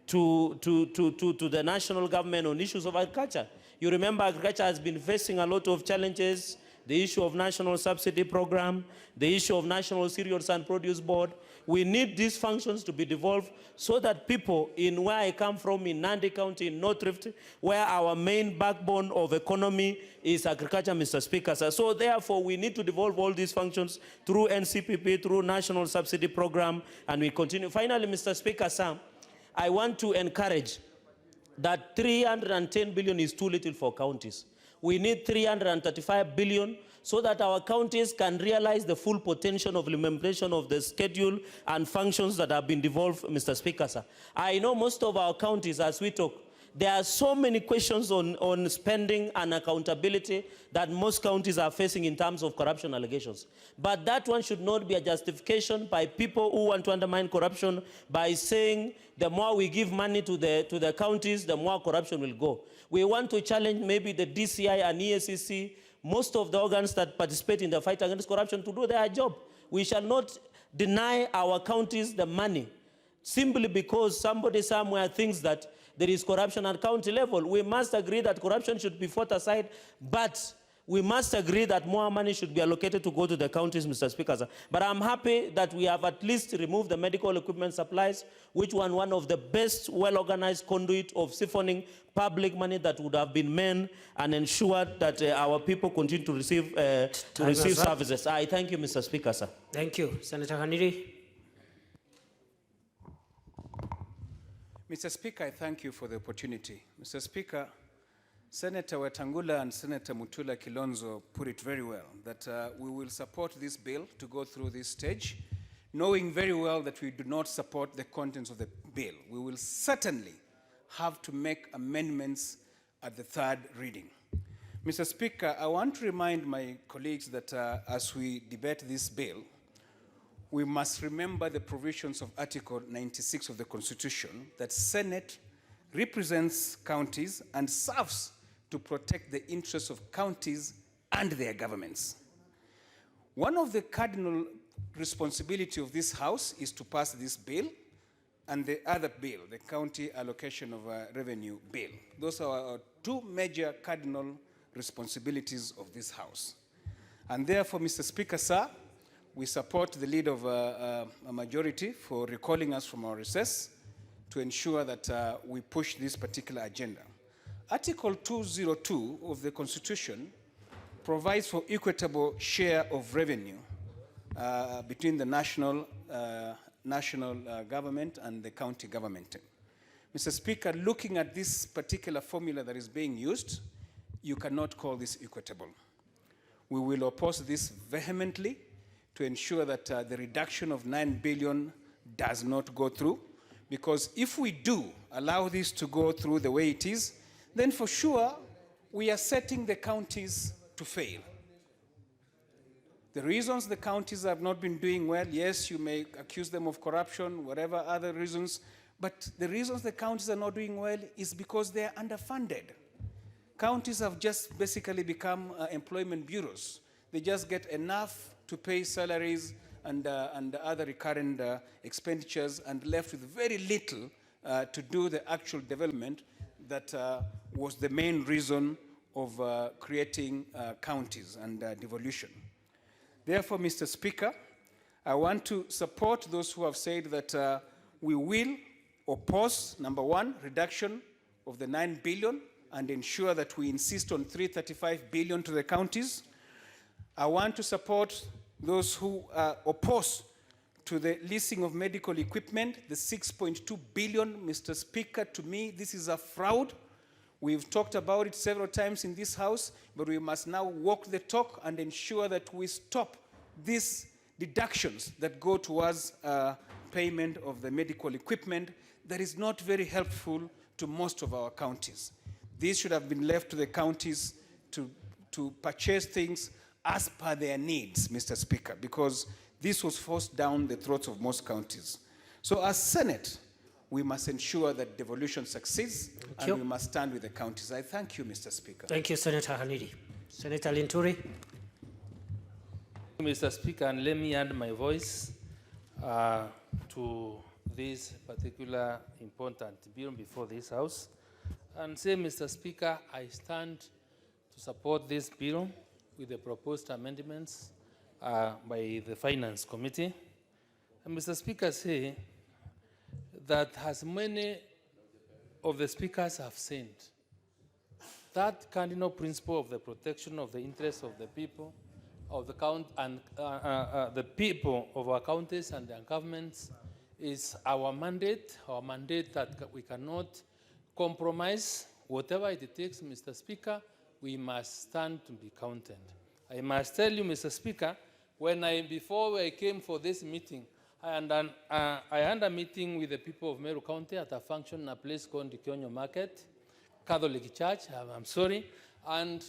to the national government on issues of agriculture. You remember agriculture has been facing a lot of challenges, the issue of national subsidy program, the issue of national cereals and produce board. We need these functions to be devolved so that people in where I come from, in Nandi County, in North Rift, where our main backbone of economy is agriculture, Mr. Speaker. So therefore, we need to devolve all these functions through NCPP, through national subsidy program, and we continue. Finally, Mr. Speaker, sir, I want to encourage that 310 billion is too little for counties. We need 335 billion so that our counties can realize the full potential of implementation of the schedule and functions that have been devolved, Mr. Speaker, sir. I know most of our counties, as we talk, there are so many questions on spending and accountability that most counties are facing in terms of corruption allegations. But that one should not be a justification by people who want to undermine corruption by saying the more we give money to the counties, the more corruption will go. We want to challenge maybe the DCI and EACC, most of the organs that participate in the fight against corruption, to do their job. We shall not deny our counties the money simply because somebody somewhere thinks that there is corruption at county level. We must agree that corruption should be fought aside, but we must agree that more money should be allocated to go to the counties, Mr. Speaker. But I'm happy that we have at least removed the medical equipment supplies, which were one of the best well-organized conduit of siphoning public money that would have been made and ensured that our people continue to receive services. I thank you, Mr. Speaker, sir. Thank you. Senator Haniri. Mr. Speaker, I thank you for the opportunity. Mr. Speaker, Senator Wetangula and Senator Mutula Kilonzo put it very well, that we will support this bill to go through this stage, knowing very well that we do not support the contents of the bill. We will certainly have to make amendments at the third reading. Mr. Speaker, I want to remind my colleagues that as we debate this bill, we must remember the provisions of Article 96 of the Constitution that Senate represents counties and serves to protect the interests of counties and their governments. One of the cardinal responsibilities of this House is to pass this bill and the other bill, the County Allocation of Revenue Bill. Those are our two major cardinal responsibilities of this House. And therefore, Mr. Speaker, sir, we support the lead of a majority for recalling us from our recess to ensure that we push this particular agenda. Article 202 of the Constitution provides for equitable share of revenue between the national government and the county government. Mr. Speaker, looking at this particular formula that is being used, you cannot call this equitable. We will oppose this vehemently to ensure that the reduction of 9 billion does not go through, because if we do allow this to go through the way it is, then for sure we are setting the counties to fail. The reasons the counties have not been doing well, yes, you may accuse them of corruption, whatever other reasons, but the reasons the counties are not doing well is because they are underfunded. Counties have just basically become employment bureaus. They just get enough to pay salaries and other recurrent expenditures and left with very little to do the actual development that was the main reason of creating counties and devolution. Therefore, Mr. Speaker, I want to support those who have said that we will oppose, number one, reduction of the 9 billion and ensure that we insist on 335 billion to the counties. I want to support those who oppose to the leasing of medical equipment, the 6.2 billion. Mr. Speaker, to me, this is a fraud. We've talked about it several times in this House, but we must now walk the talk and ensure that we stop these deductions that go towards payment of the medical equipment that is not very helpful to most of our counties. These should have been left to the counties to purchase things as per their needs, Mr. Speaker, because this was forced down the throats of most counties. So as Senate, we must ensure that devolution succeeds and we must stand with the counties. I thank you, Mr. Speaker. Thank you, Senator Haniri. Senator Linturi. Mr. Speaker, and let me add my voice to this particular important bill before this House and say, Mr. Speaker, I stand to support this bill with the proposed amendments by the Finance Committee. And Mr. Speaker, say that as many of the speakers have said, that cardinal principle of the protection of the interests of the people of the the people of our counties and their governments is our mandate that we cannot compromise. Whatever it takes, Mr. Speaker, we must stand to be counted. I must tell you, Mr. Speaker, before I came for this meeting, I had a meeting with the people of Meru County at a function in a place called Kionyo Market, Catholic Church, I'm sorry, and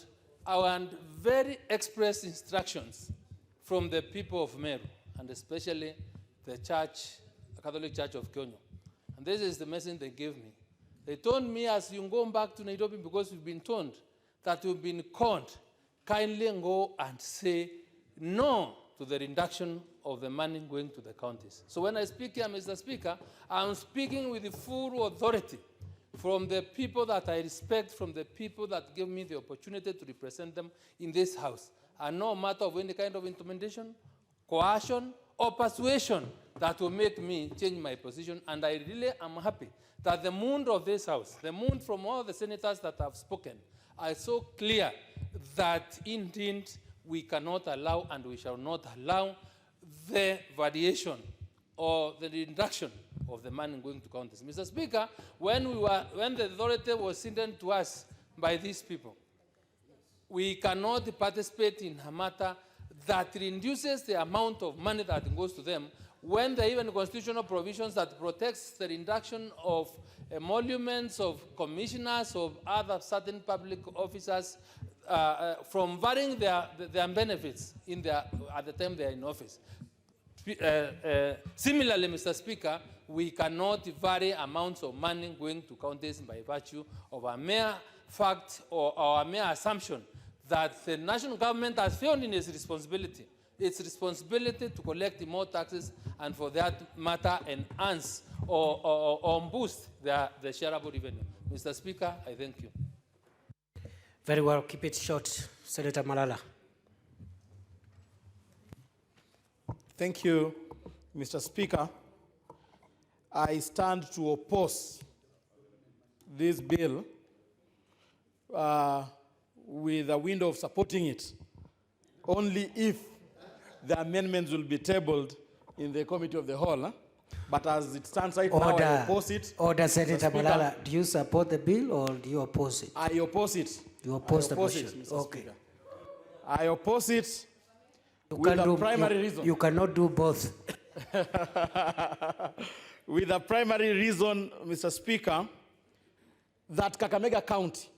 I want very express instructions from the people of Meru, and especially the church, the Catholic Church of Kionyo. And this is the message they gave me. They told me, as you go back to Nairobi, because we've been told that we've been conned, kindly go and say no to the reduction of the money going to the counties. So when I speak here, Mr. Speaker, I'm speaking with the full authority from the people that I respect, from the people that give me the opportunity to represent them in this House. And no matter of any kind of intimidation, coercion, or persuasion that will make me change my position. And I really am happy that the mood of this House, the mood from all the senators that have spoken, are so clear that indeed we cannot allow and we shall not allow the variation or the reduction of the money going to counties. Mr. Speaker, when the authority was sent to us by these people, we cannot participate in a matter that reduces the amount of money that goes to them when there are even constitutional provisions that protects the reduction of emoluments of commissioners of other certain public officers from varying their benefits at the time they are in office. Similarly, Mr. Speaker, we cannot vary amounts of money going to counties by virtue of a mere fact or a mere assumption that the national government has failed in its responsibility to collect more taxes and for that matter enhance or boost the shareable revenue. Mr. Speaker, I thank you. Very well, keep it short. Senator Malala. Thank you, Mr. Speaker. I stand to oppose this bill with a window of supporting it only if the amendments will be tabled in the committee of the whole. Huh? But as it stands right now, I oppose it. Order, Senator Malala. Do you support the bill or do you oppose it? I oppose it. You oppose the motion? Okay. Speaker. I oppose it You cannot do both. With a primary reason, Mr. Speaker, that Kakamega County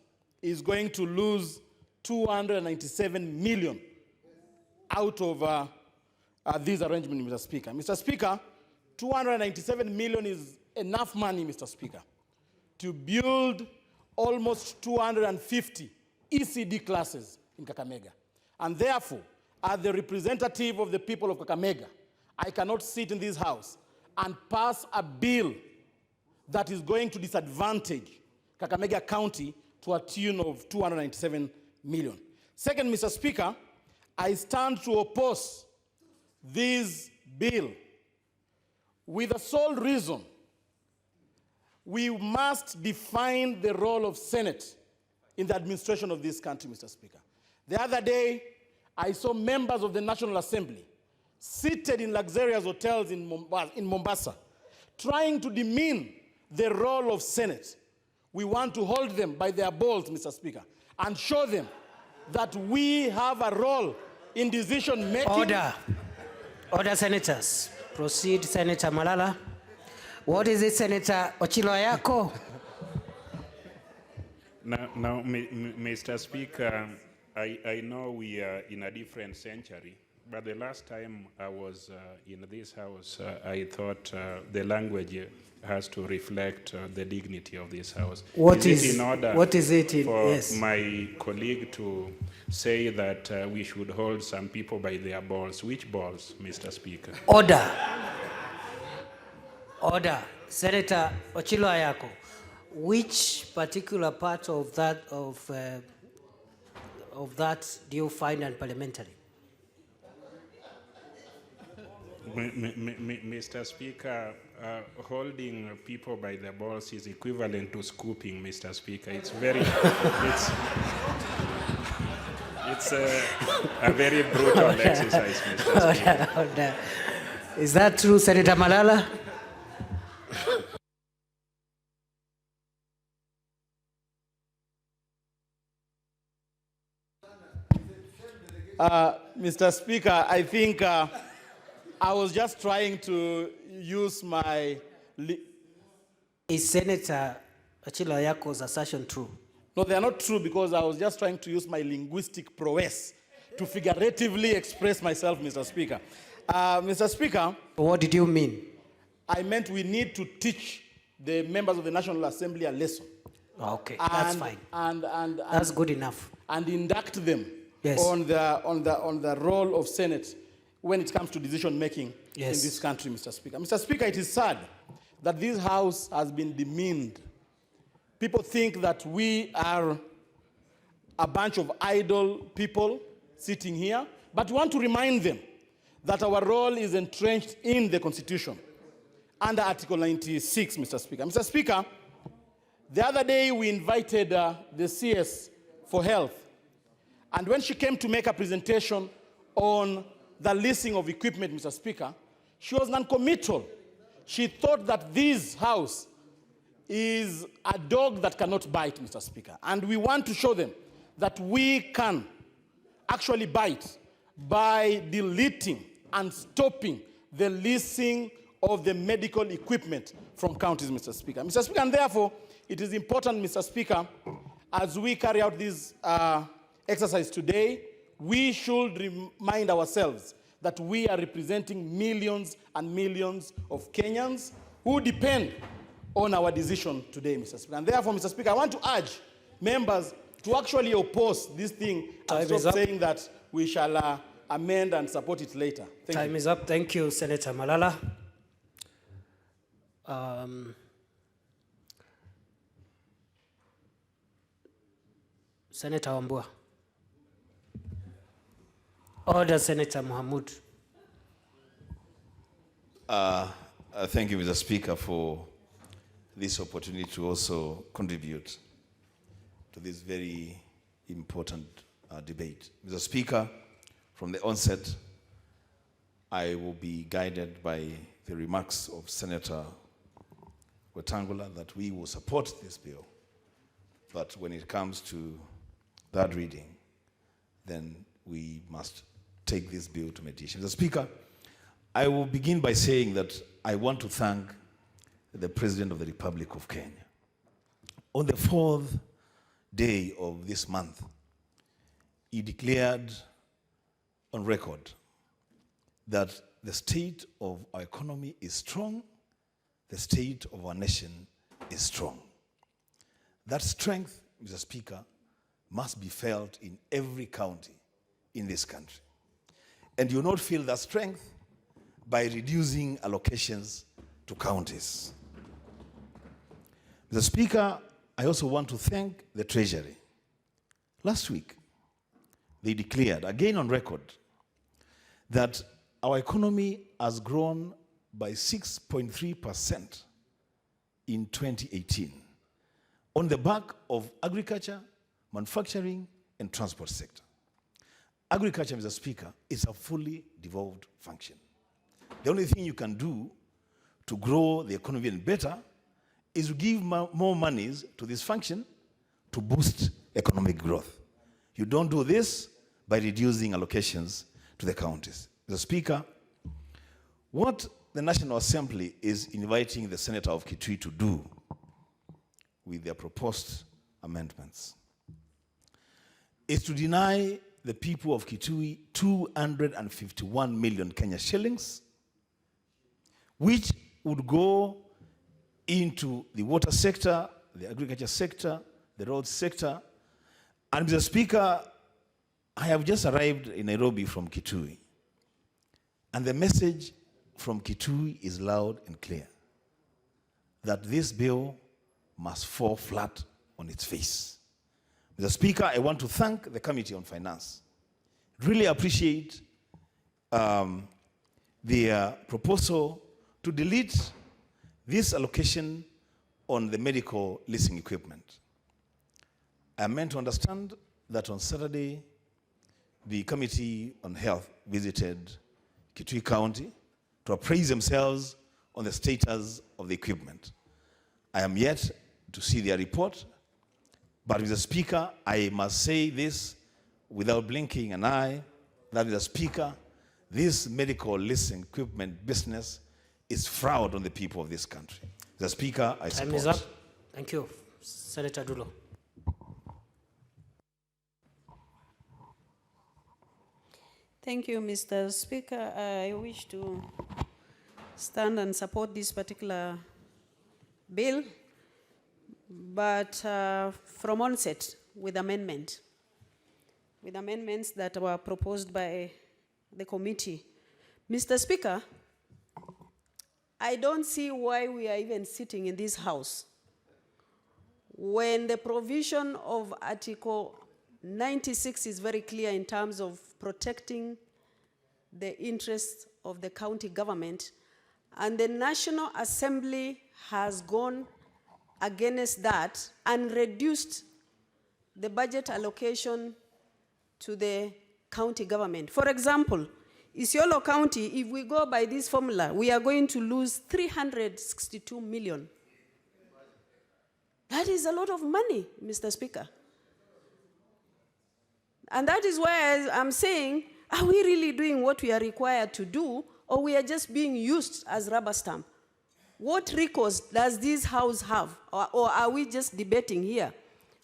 is going to lose 297 million out of this arrangement, Mr. Speaker. Mr. Speaker, 297 million is enough money, Mr. Speaker, to build almost 250 ECD classes in Kakamega. And therefore, as the representative of the people of Kakamega, I cannot sit in this House and pass a bill that is going to disadvantage Kakamega County to a tune of 297 million. Second, Mr. Speaker, I stand to oppose this bill with the sole reason we must define the role of Senate in the administration of this country, Mr. Speaker. The other day, I saw members of the National Assembly seated in luxurious hotels in Mombasa, trying to demean the role of Senate. We want to hold them by their balls, Mr. Speaker, and show them that we have a role in decision-making. Order. Order, senators. Proceed, Senator Malala. What is it, Senator Ochilo Ayako? Now, Mr. Speaker, I know we are in a different century, but the last time I was in this House, I thought the language has to reflect the dignity of this House. What is it in order for yes. my colleague to say that we should hold some people by their balls? Which balls, Mr. Speaker? Order. Order. Senator Ochilo Ayako, which particular part of that do you find unparliamentary? Mr. Speaker, holding people by the balls is equivalent to scooping, Mr. Speaker. It's very, it's a very brutal exercise, Mr. Speaker. Order. Is that true, Senator Malala? Mr. Speaker, I think I was just trying to use my... Is Senator Ochilo Ayako's assertion true? No, they are not true because I was just trying to use my linguistic prowess to figuratively express myself, Mr. Speaker. Mr. Speaker... What did you mean? I meant we need to teach the members of the National Assembly a lesson. Okay, that's fine. That's good enough. And induct them. Yes. on the role of Senate when it comes to decision making in this country, Mr. Speaker. Mr. Speaker, it is sad that this House has been demeaned. People think that we are a bunch of idle people sitting here, but we want to remind them that our role is entrenched in the Constitution under Article 96, Mr. Speaker. Mr. Speaker, the other day we invited the CS for Health. And when she came to make a presentation on the leasing of equipment, Mr. Speaker, she was non-committal. She thought that this House is a dog that cannot bite, Mr. Speaker. And we want to show them that we can actually bite by deleting and stopping the leasing of the medical equipment from counties, Mr. Speaker. Mr. Speaker, and therefore, it is important, Mr. Speaker, as we carry out this exercise today, we should remind ourselves that we are representing millions and millions of Kenyans who depend on our decision today, Mr. Speaker. And therefore, Mr. Speaker, I want to urge members to actually oppose this thing and stop saying that we shall amend and support it later. Thank Time you. is up. Thank you, Senator Malala. Senator Wambua. Order, Senator Mohamud. Thank you, Mr. Speaker, for this opportunity to also contribute to this very important debate. Mr. Speaker, from the onset, I will be guided by the remarks of Senator Wetangula that we will support this bill. But when it comes to third reading, then we must take this bill to mediation. Mr. Speaker, I will begin by saying that I want to thank the President of the Republic of Kenya. On the 4th day of this month, he declared on record that the state of our economy is strong, the state of our nation is strong. That strength, Mr. Speaker, must be felt in every county in this country. And you will not feel that strength by reducing allocations to counties. Mr. Speaker, I also want to thank the Treasury. Last week, they declared, again on record, that our economy has grown by 6.3% in 2018 on the back of agriculture, manufacturing, and transport sector. Agriculture, Mr. Speaker, is a fully devolved function. The only thing you can do to grow the economy even better is to give more monies to this function to boost economic growth. You don't do this by reducing allocations to the counties. Mr. Speaker, what the National Assembly is inviting the Senator of Kitui to do with their proposed amendments is to deny the people of Kitui 251 million Kenya shillings, which would go into the water sector, the agriculture sector, the road sector. And Mr. Speaker, I have just arrived in Nairobi from Kitui, and the message from Kitui is loud and clear. that this bill must fall flat on its face. Mr. Speaker, I want to thank the Committee on Finance. Really appreciate the proposal to delete this allocation on the medical leasing equipment. I am meant to understand that on Saturday, the Committee on Health visited Kitui County to appraise themselves on the status of the equipment. I am yet to see their report, but Mr. Speaker, I must say this without blinking an eye, that Mr. Speaker, this medical leasing equipment business is fraud on the people of this country. Mr. Speaker, I support. Time is up. Thank you. Senator Dulo. Thank you, Mr. Speaker. I wish to stand and support this particular bill, but from onset with amendments that were proposed by the committee. Mr. Speaker, I don't see why we are even sitting in this house when the provision of Article 96 is very clear in terms of protecting the interests of the county government, and the National Assembly has gone against that and reduced the budget allocation to the county government. For example, Isiolo County, if we go by this formula, we are going to lose 362 million. That is a lot of money, Mr. Speaker. And that is why I'm saying, are we really doing what we are required to do, or we are just being used as rubber stamp? What recourse does this house have, or are we just debating here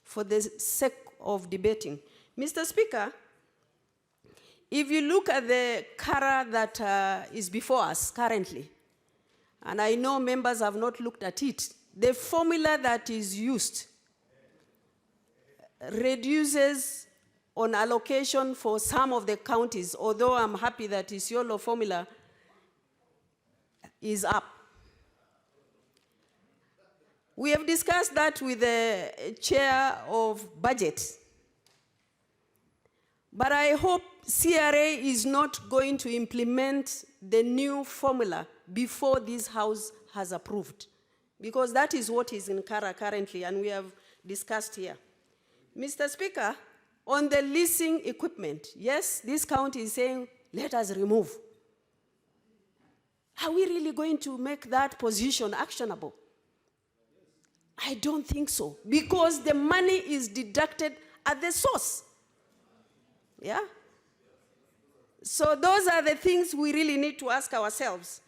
for the sake of debating? Mr. Speaker, if you look at the CARA that is before us currently, and I know members have not looked at it, the formula that is used reduces on allocation for some of the counties, although I'm happy that Isiolo formula is up. We have discussed that with the chair of budget. But I hope CRA is not going to implement the new formula before this House has approved, because that is what is in CARA currently, and we have discussed here. Mr. Speaker, on the leasing equipment, yes, this county is saying, let us remove. Are we really going to make that position actionable? I don't think so, because the money is deducted at the source. Yeah? So those are the things we really need to ask ourselves.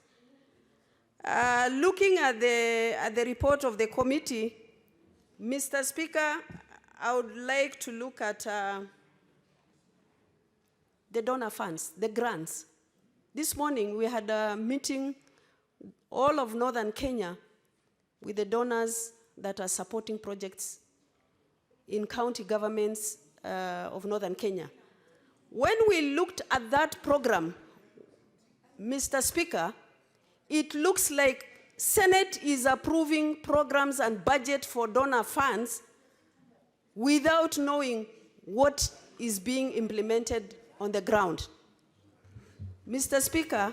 Looking at the report of the committee, Mr. Speaker, I would like to look at the donor funds, the grants. This morning we had a meeting, all of northern Kenya, with the donors that are supporting projects in county governments of northern Kenya. When we looked at that program, Mr. Speaker, it looks like Senate is approving programs and budget for donor funds without knowing what is being implemented on the ground. Mr. Speaker,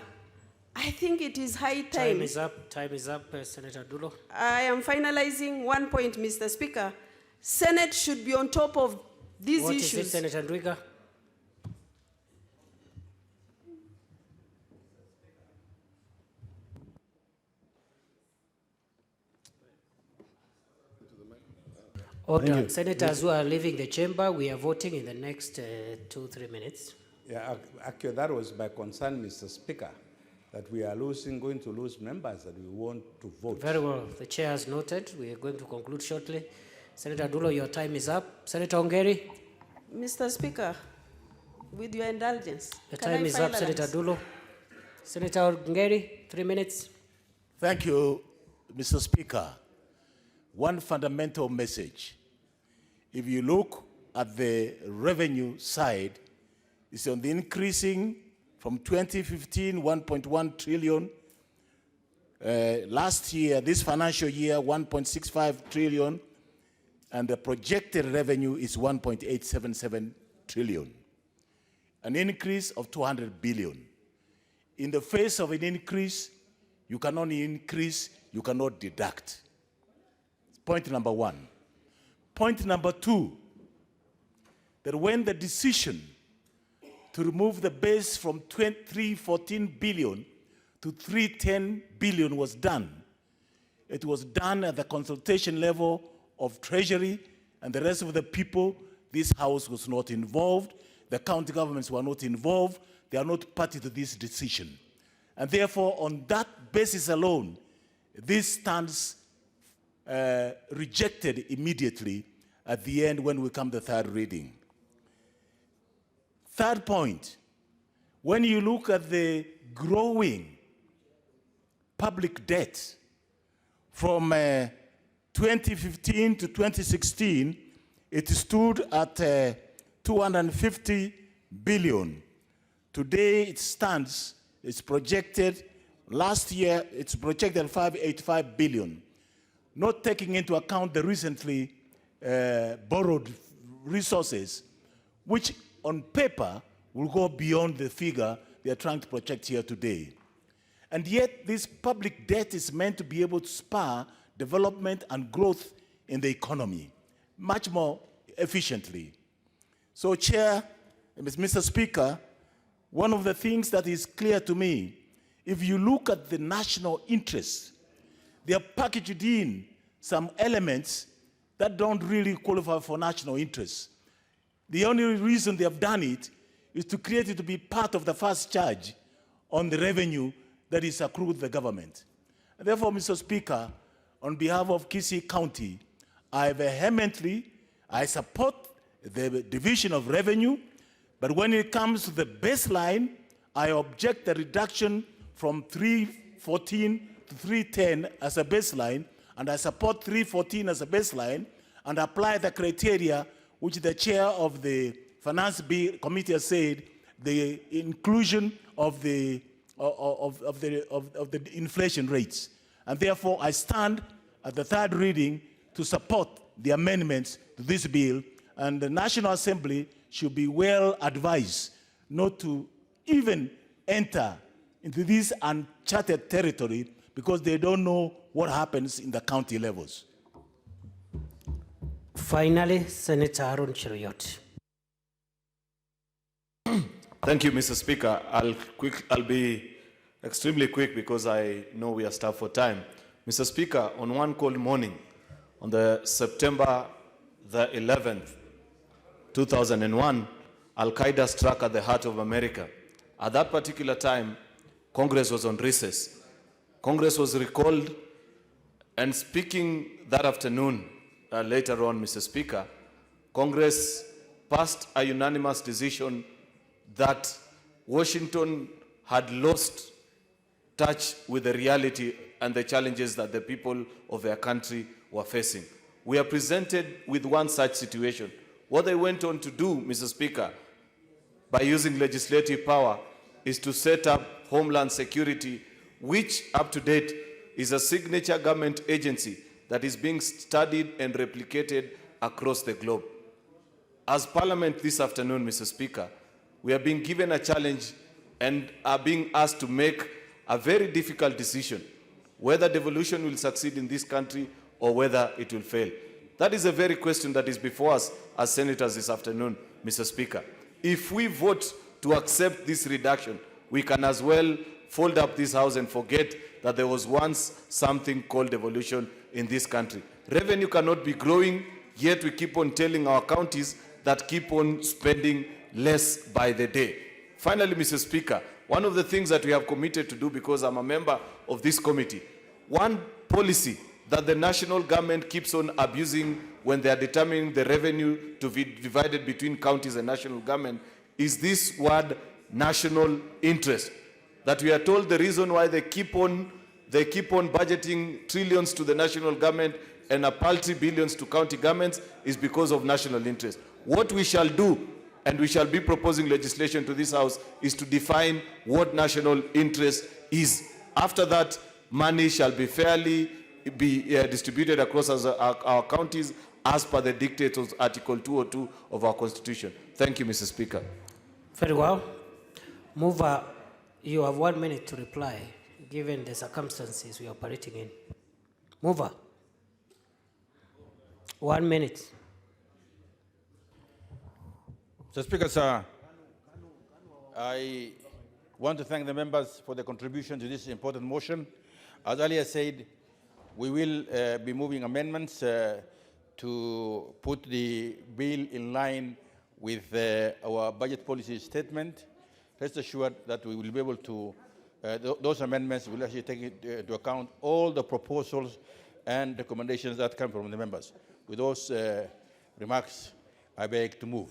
I think it is high time. Time is up. Time is up, Senator Dulo. I am finalizing one point, Mr. Speaker. Senate should be on top of these issues. What is it, Senator Ndwiga? Order. Senators who are leaving the chamber, we are voting in the next 2-3 minutes. Yeah, actually, that was my concern, Mr. Speaker, that we are going to lose members that we want to vote. Very well. The chair has noted. We are going to conclude shortly. Senator Dulo, your time is up. Senator Ongeri. Mr. Speaker, with your indulgence. The time is up, Senator Dulo. Senator Ongeri, 3 minutes. Thank you, Mr. Speaker. One fundamental message. If you look at the revenue side, it's on the increasing from 2015, 1.1 trillion, Last year, this financial year, 1.65 trillion, and the projected revenue is 1.877 trillion, an increase of 200 billion. In the face of an increase, you can only increase, you cannot deduct. Point number one. Point number two, that when the decision to remove the base from 314 billion to 310 billion was done, it was done at the consultation level of Treasury and the rest of the people. This House was not involved. The county governments were not involved. They are not party to this decision. And therefore, on that basis alone, this stands rejected immediately at the end when we come to third reading. Third point, when you look at the growing public debt from 2015 to 2016, it stood at 250 billion. Today it stands, it's projected, last year it's projected 585 billion, not taking into account the recently borrowed resources, which on paper will go beyond the figure they are trying to project here today. And yet this public debt is meant to be able to spur development and growth in the economy much more efficiently. So, Chair, Mr. Speaker, one of the things that is clear to me, if you look at the national interests, they are packaged in some elements that don't really qualify for national interests. The only reason they have done it is to create it to be part of the first charge on the revenue that is accrued to the government. And therefore, Mr. Speaker, on behalf of Kisii County, I support the division of revenue, but when it comes to the baseline, I object the reduction from 314 to 310 as a baseline, and I support 314 as a baseline, and apply the criteria which the chair of the Finance Committee has said, the inclusion of the inflation rates. And therefore, I stand at the third reading to support the amendments to this bill, and the National Assembly should be well advised not to even enter into this uncharted territory because they don't know what happens in the county levels. Finally, Senator Aaron Cheruiyot. Thank you, Mr. Speaker. I'll be extremely quick because I know we are strapped for time. Mr. Speaker, on one cold morning, on the September the 11th, 2001, Al-Qaeda struck at the heart of America. At that particular time, Congress was on recess. Congress was recalled, and speaking that afternoon, later on, Mr. Speaker, Congress passed a unanimous decision that Washington had lost touch with the reality and the challenges that the people of their country were facing. We are presented with one such situation. What they went on to do, Mr. Speaker, by using legislative power, is to set up Homeland Security, which up to date is a signature government agency that is being studied and replicated across the globe. As Parliament this afternoon, Mr. Speaker, we are being given a challenge and are being asked to make a very difficult decision, whether devolution will succeed in this country or whether it will fail. That is a very question that is before us as senators this afternoon, Mr. Speaker. If we vote to accept this reduction, we can as well fold up this house and forget that there was once something called devolution in this country. Revenue cannot be growing, yet we keep on telling our counties that keep on spending less by the day. Finally, Mr. Speaker, one of the things that we have committed to do, because I'm a member of this committee, one policy that the national government keeps on abusing when they are determining the revenue to be divided between counties and national government is this word national interest. That we are told the reason why they keep on budgeting trillions to the national government and a paltry billions to county governments is because of national interest. What we shall do, and we shall be proposing legislation to this House, is to define what national interest is. After that, money shall be fairly distributed across our counties as per the dictates of Article 202 of our Constitution. Thank you, Mr. Speaker. Very well. Mover, you have 1 minute to reply, given the circumstances we are operating in. Mover. 1 minute. Mr. Speaker, sir, I want to thank the members for the contribution to this important motion. As earlier said, we will be moving amendments to put the bill in line with our budget policy statement. Rest assured that we will be able to, those amendments will actually take into account all the proposals and recommendations that come from the members. With those remarks, I beg to move.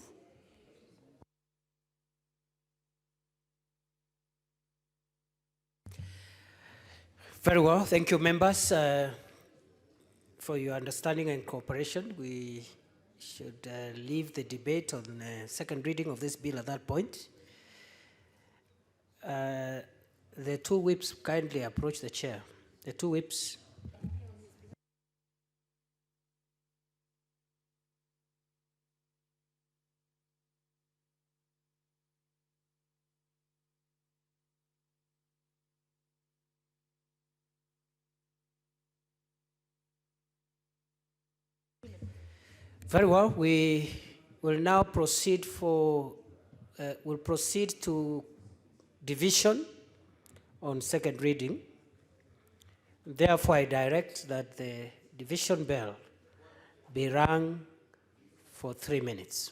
Very well. Thank you, members, for your understanding and cooperation. We should leave the debate on second reading of this bill at that point. The two whips kindly approach the chair. The two whips. Very well. We will now proceed we'll proceed to division on second reading. Therefore, I direct that the division bell be rung for 3 minutes.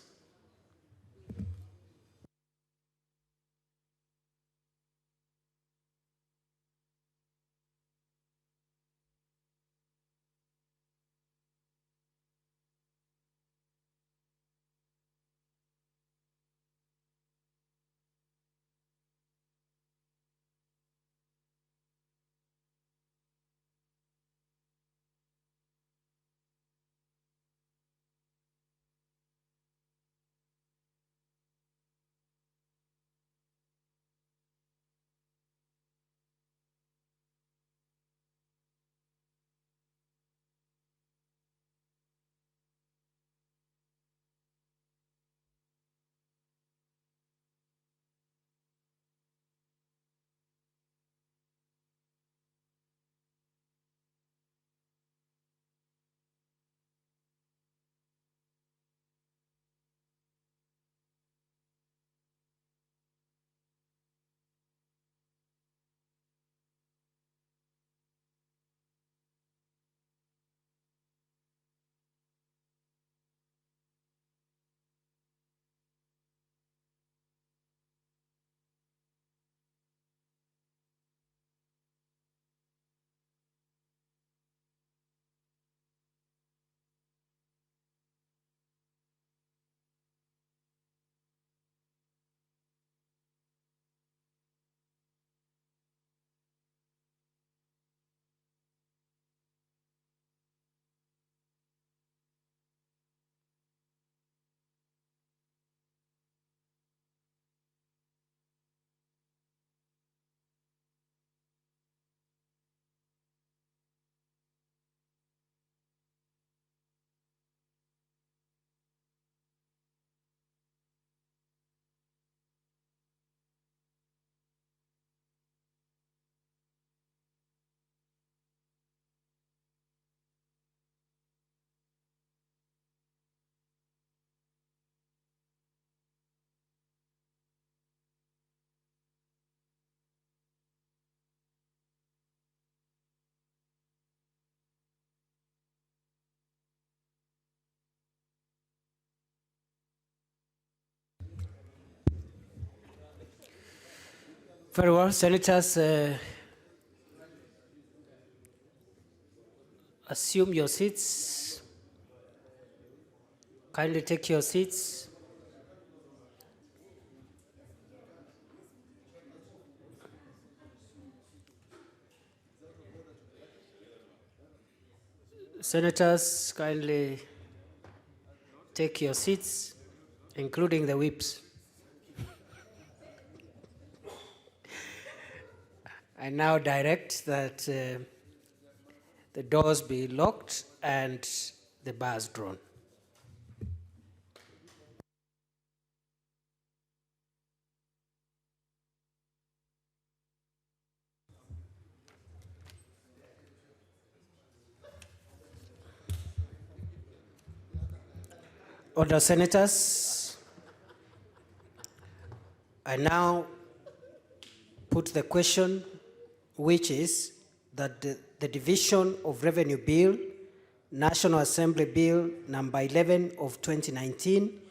Very well, Senators, assume your seats. Kindly take your seats. Senators, kindly take your seats, including the whips. I now direct that the doors be locked and the bars drawn. Order, senators. I now put the question, which is that the Division of Revenue Bill, National Assembly Bill number 11 of 2019,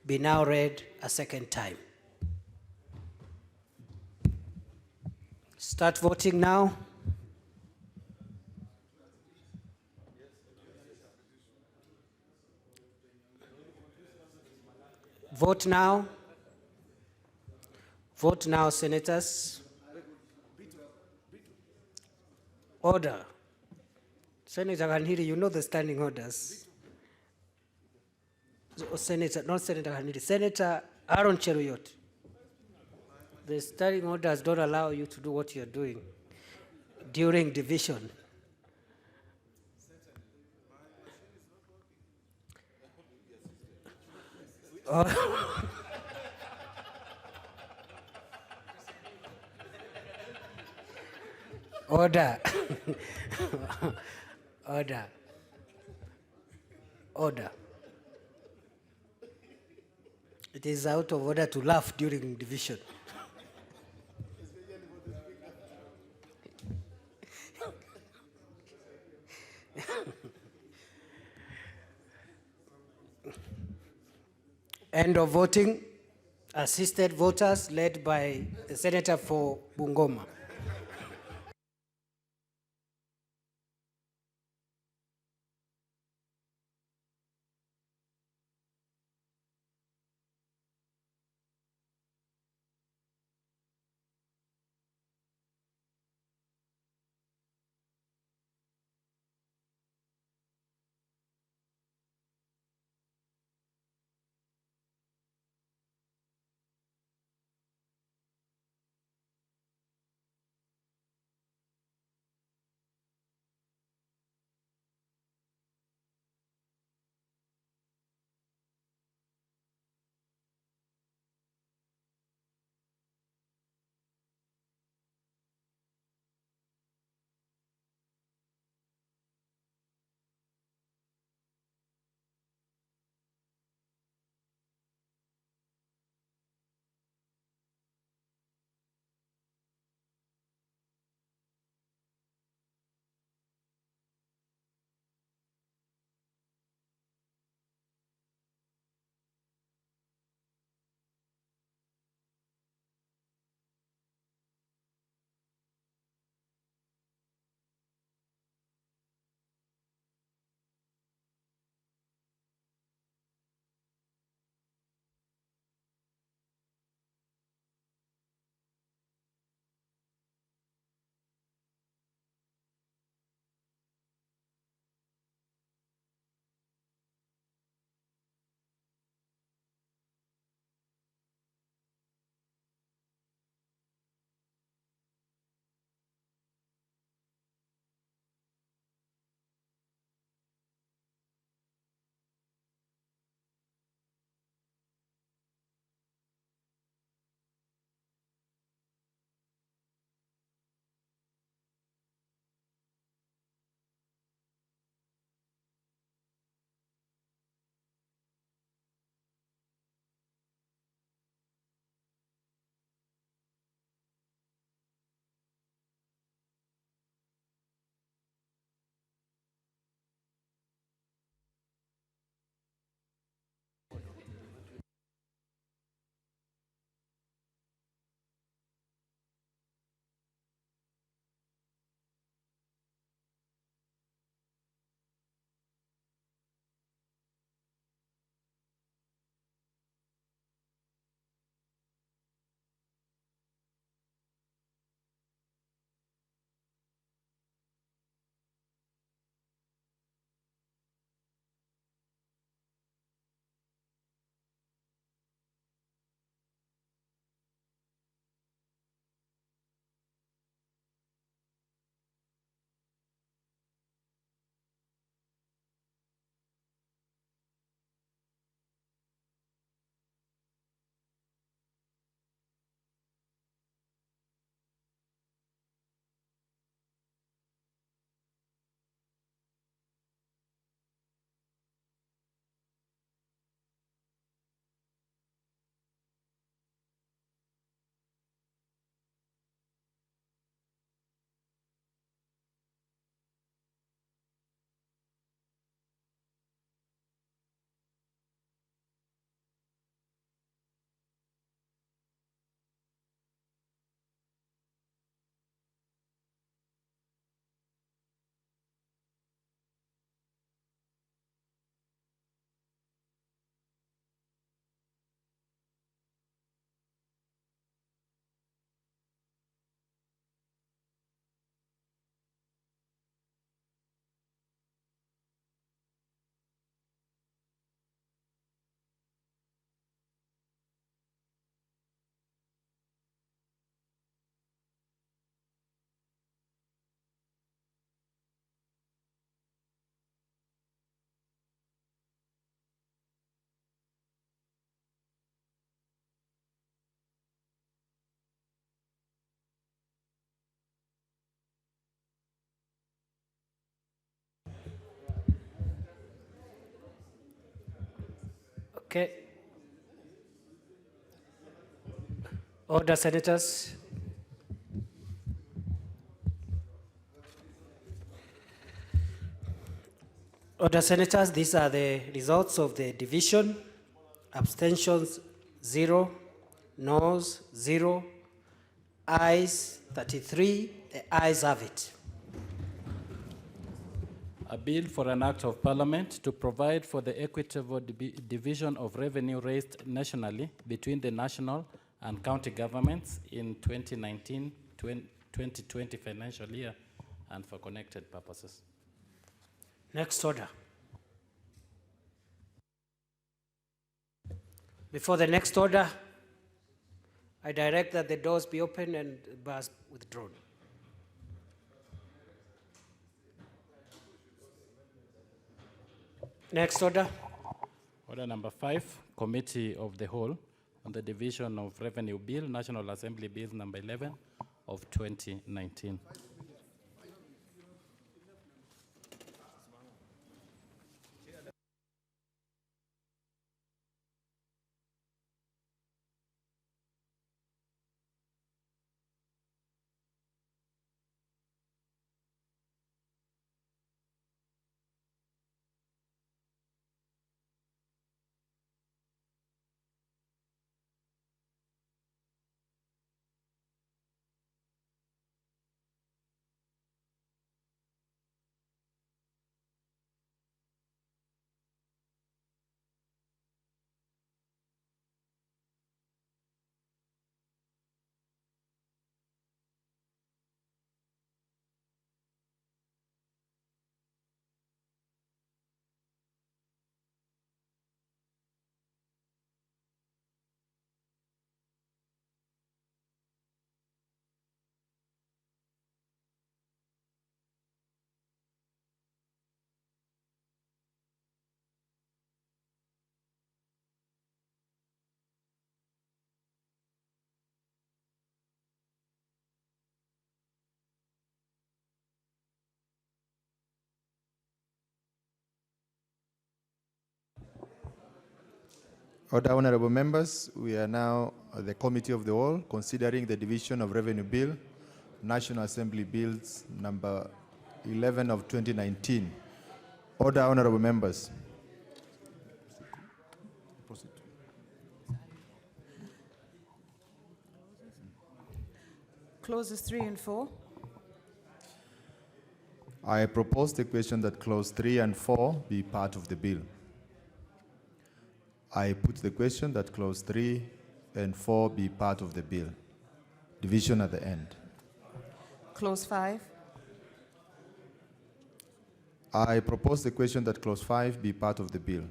be now read a second time. Start voting now. Vote now. Vote now, senators. Order. Senator Hanhiri, you know the standing orders. Senator, not Senator Hanhiri, Senator Aaron Cheruyot. The standing orders don't allow you to do what you're doing during division. Order. Order. Order. It is out of order to laugh during division. End of voting. Assisted voters led by the Senator for Bungoma. Okay. Order, senators. Order, senators, these are the results of the division. Abstentions, 0. Noes, 0. Ayes, 33. The ayes have it. A bill for an act of parliament to provide for the equitable division of revenue raised nationally between the national and county governments in 2019-2020 financial year and for connected purposes. Next order. Before the next order, I direct that the doors be opened and bars withdrawn. Next order. Order number 5, Committee of the Whole on the Division of Revenue Bill, National Assembly Bill number 11 of 2019. Order, honorable members, we are now at the Committee of the Whole considering the Division of Revenue Bill, National Assembly Bills number 11 of 2019. Order, honorable members. Clauses 3 and 4. I propose the question that clause 3 and 4 be part of the bill. I put the question that clause 3 and 4 be part of the bill. Division at the end. Clause 5. I propose the question that clause 5 be part of the bill.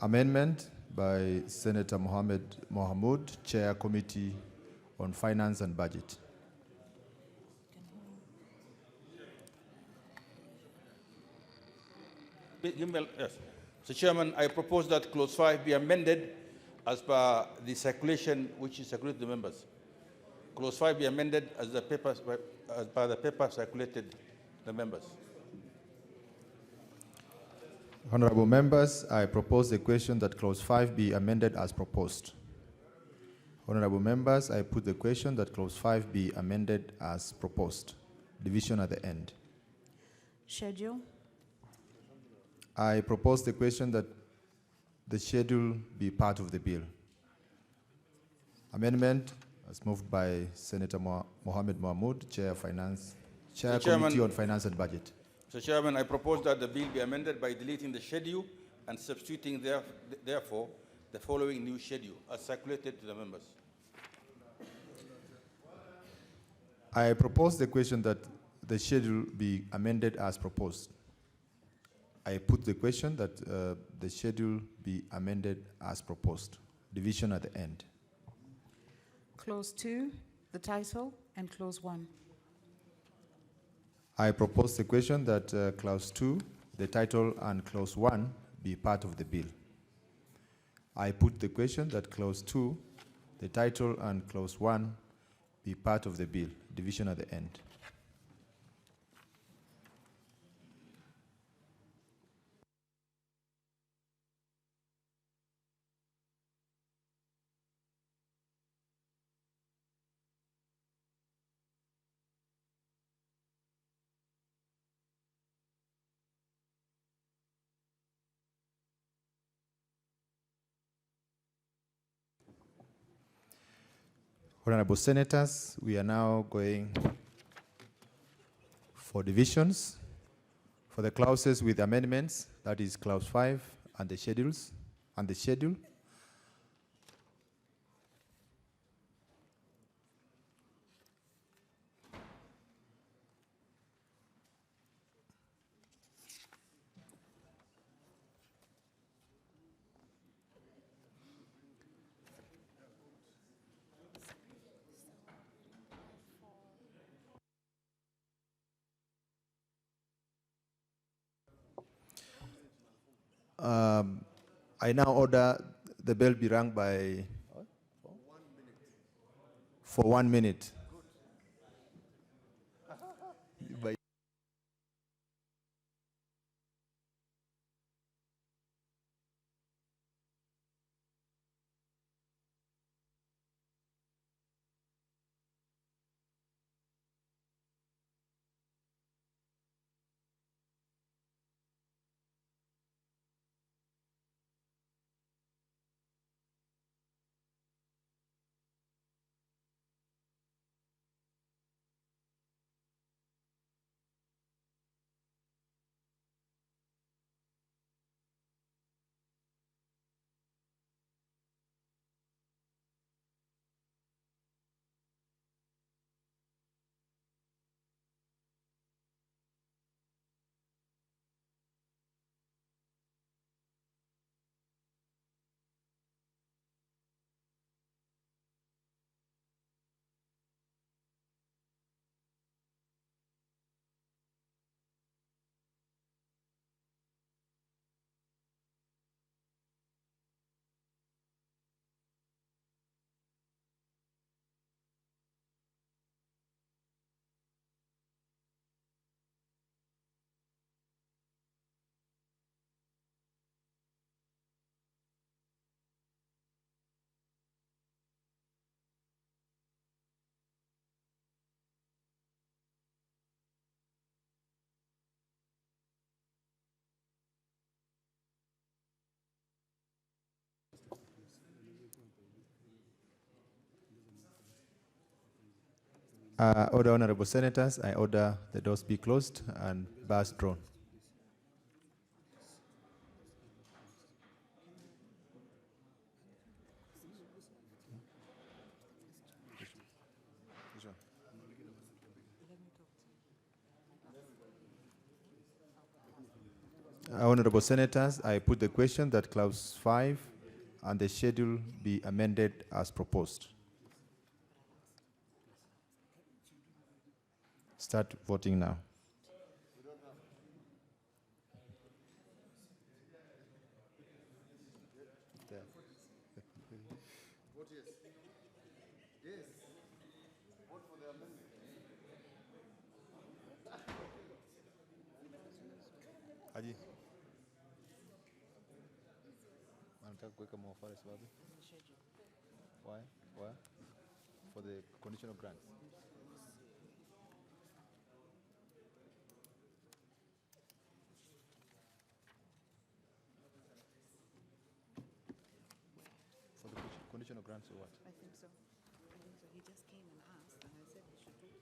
Amendment by Senator Mohammed Mohamud, Chair Committee on Finance and Budget. Yes. Mr. Chairman, I propose that clause 5 be amended as per the circulation which is circulated to the members. Clause 5 be amended as per the paper circulated to the members. Honorable members, I propose the question that clause 5 be amended as proposed. Honorable members, I put the question that clause 5 be amended as proposed. Division at the end. Schedule. I propose the question that the schedule be part of the bill. Amendment as moved by Senator Mohammed Mahmoud, Chair Committee on Finance and Budget. Mr. Chairman, I propose that the bill be amended by deleting the schedule and substituting therefore the following new schedule as circulated to the members. I propose the question that the schedule be amended as proposed. I put the question that the schedule be amended as proposed. Division at the end. Clause 2, the title, and clause 1. I propose the question that clause 2, the title, and clause 1 be part of the bill. I put the question that clause 2, the title, and clause 1 be part of the bill. Division at the end. Honorable Senators, we are now going for divisions. For the clauses with amendments, that is clause 5 and the schedules and the schedule. I now order the bell be rung by for 1 minute. By order, Honorable Senators, I order the doors be closed and bars drawn. Honorable Senators, I put the question that clause 5 and the schedule be amended as proposed. Start voting now. Aji. Wanataka kuweka mwafara sababu? Why? Why? For the conditional grants. For the conditional grants or what? I think so. He just came and asked, and I said we should do it.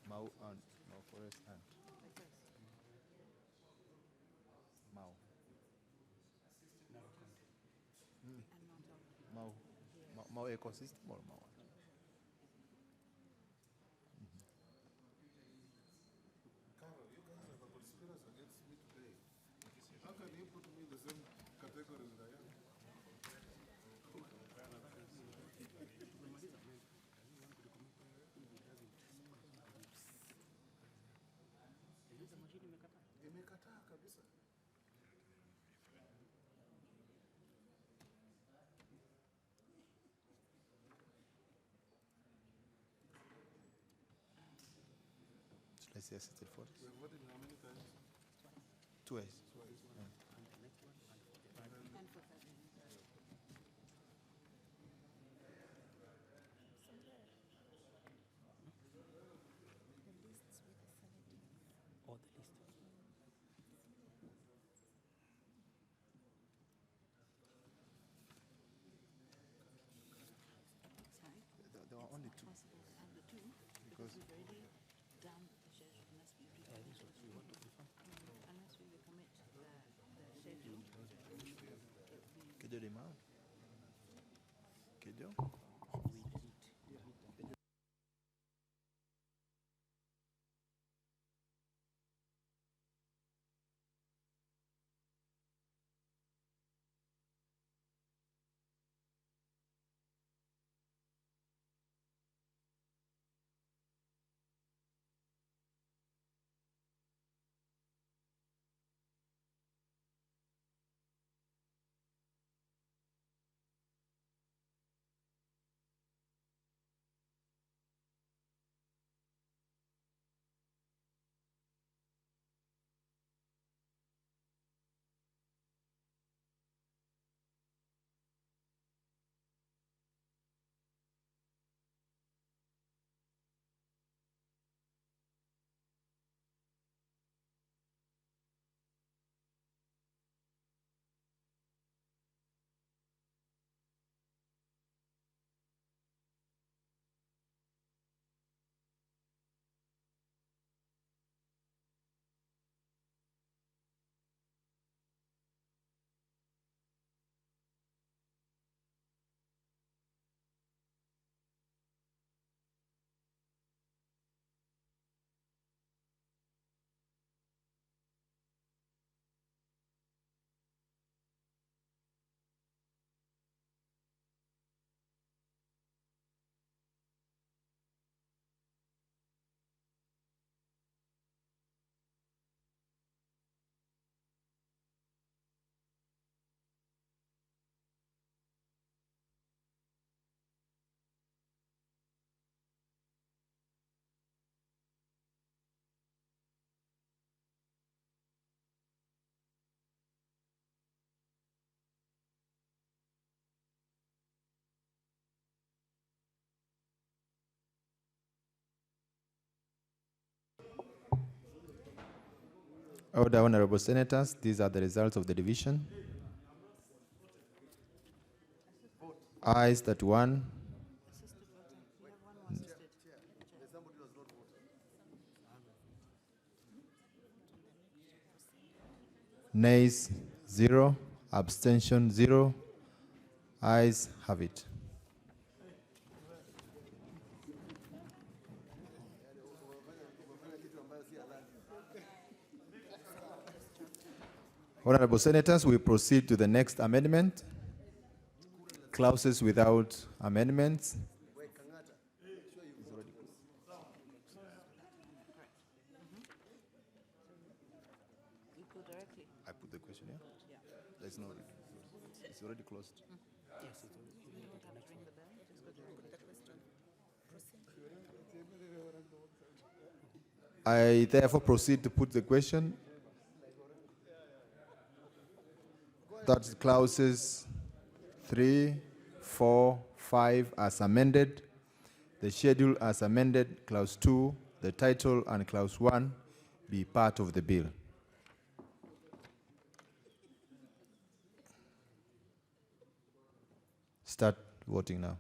Mau and Mau Forest and Mau. Mau ecosystem or Mau? Carol, you guys are the conspirators against me today. How can you put me in the same category with Diana? Yes, yes, it's for We voted how many times? twice. There were only two. Because Kejo de Mao. Kejo. Order, honorable senators, these are the results of the division. Ayes 31. Nays 0, abstention 0. Ayes have it. Honorable senators, we proceed to the next amendment. Clauses without amendments. I put the question here. There's no. It's already closed. I therefore proceed to put the question. That's clauses 3, 4, 5 as amended. The schedule as amended, clause 2, the title, and clause 1 be part of the bill. Start voting now.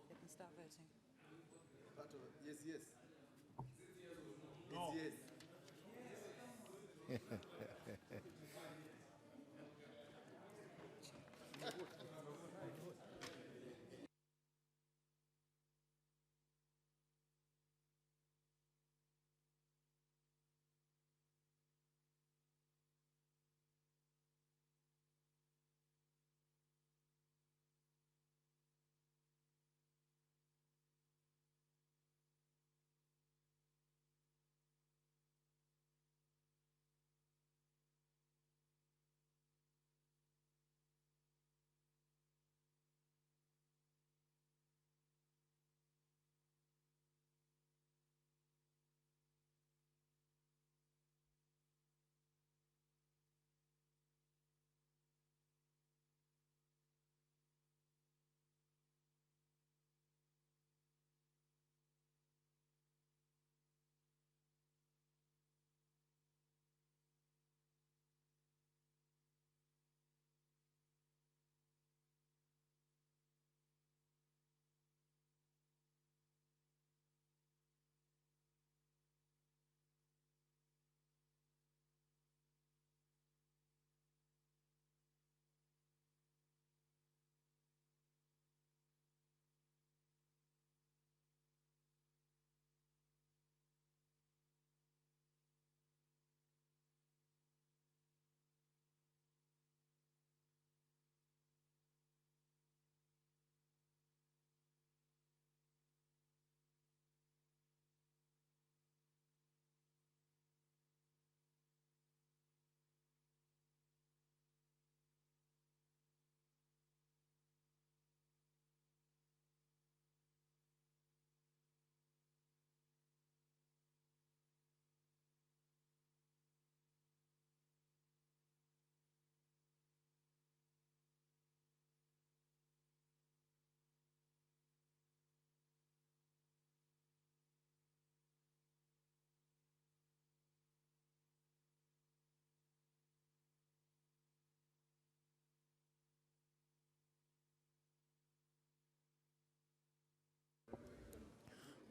They can start voting. Yes, yes. No.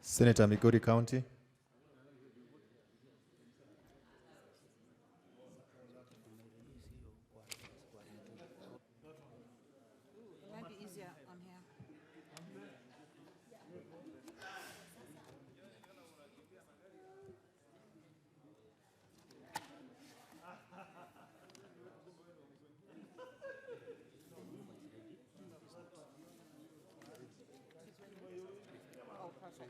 Senator Migori County. It might be easier on here. Oh, perfect.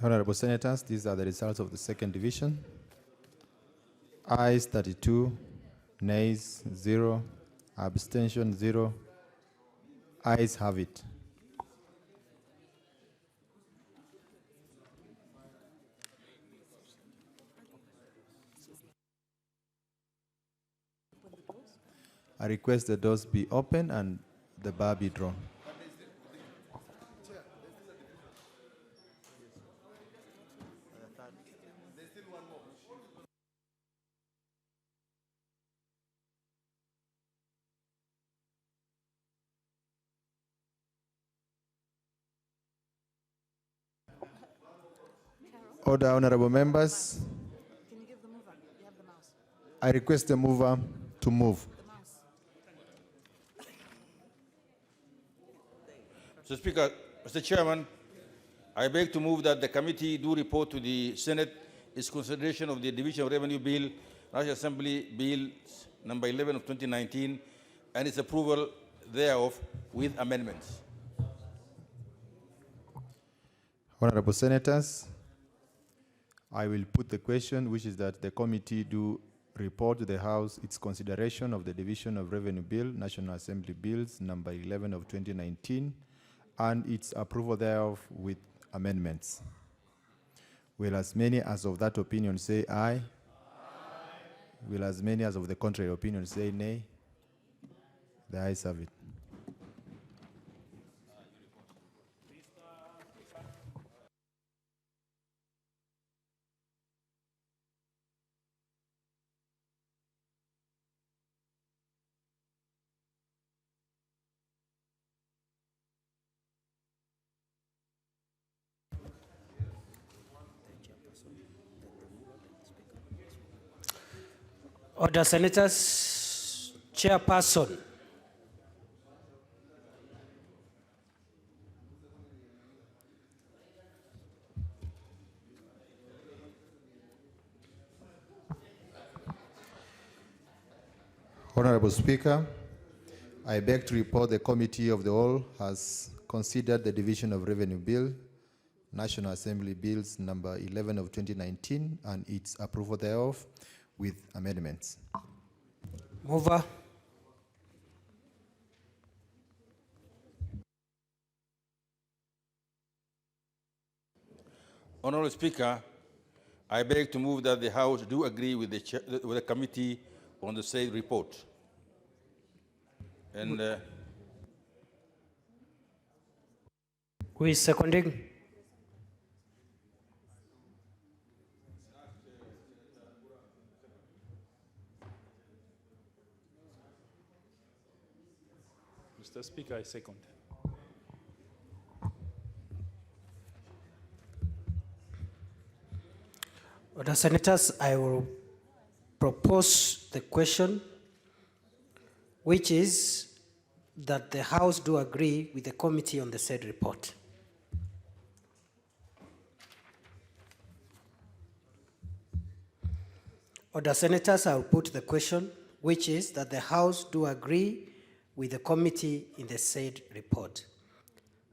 Honorable Senators, these are the results of the second division. Ayes 32, nays 0, abstention 0. Ayes have it. I request the doors be open and the bar be drawn. Order, honorable members. Can you give the mover? You have the mouse. I request the mover to move. The mouse. Mr. Speaker, Mr. Chairman, I beg to move that the committee do report to the Senate its consideration of the Division of Revenue Bill, National Assembly Bill number 11 of 2019, and its approval thereof with amendments. Honorable Senators, I will put the question, which is that the committee do report to the House its consideration of the Division of Revenue Bill, National Assembly Bills number 11 of 2019, and its approval thereof with amendments. Will as many as of that opinion say aye? Aye. Will as many as of the contrary opinion say nay? The ayes have it. Order, Senators. Chairperson. Honorable Speaker, I beg to report the Committee of the Whole has considered the Division of Revenue Bill, National Assembly Bills number 11 of 2019, and its approval thereof with amendments. Mover. Honorable Speaker, I beg to move that the House do agree with the committee on the said report. And who is seconding? Mr. Speaker, I second. Order, Senators, I will propose the question, which is that the House do agree with the committee on the said report. Order, Senators, I will put the question, which is that the House do agree with the committee in the said report.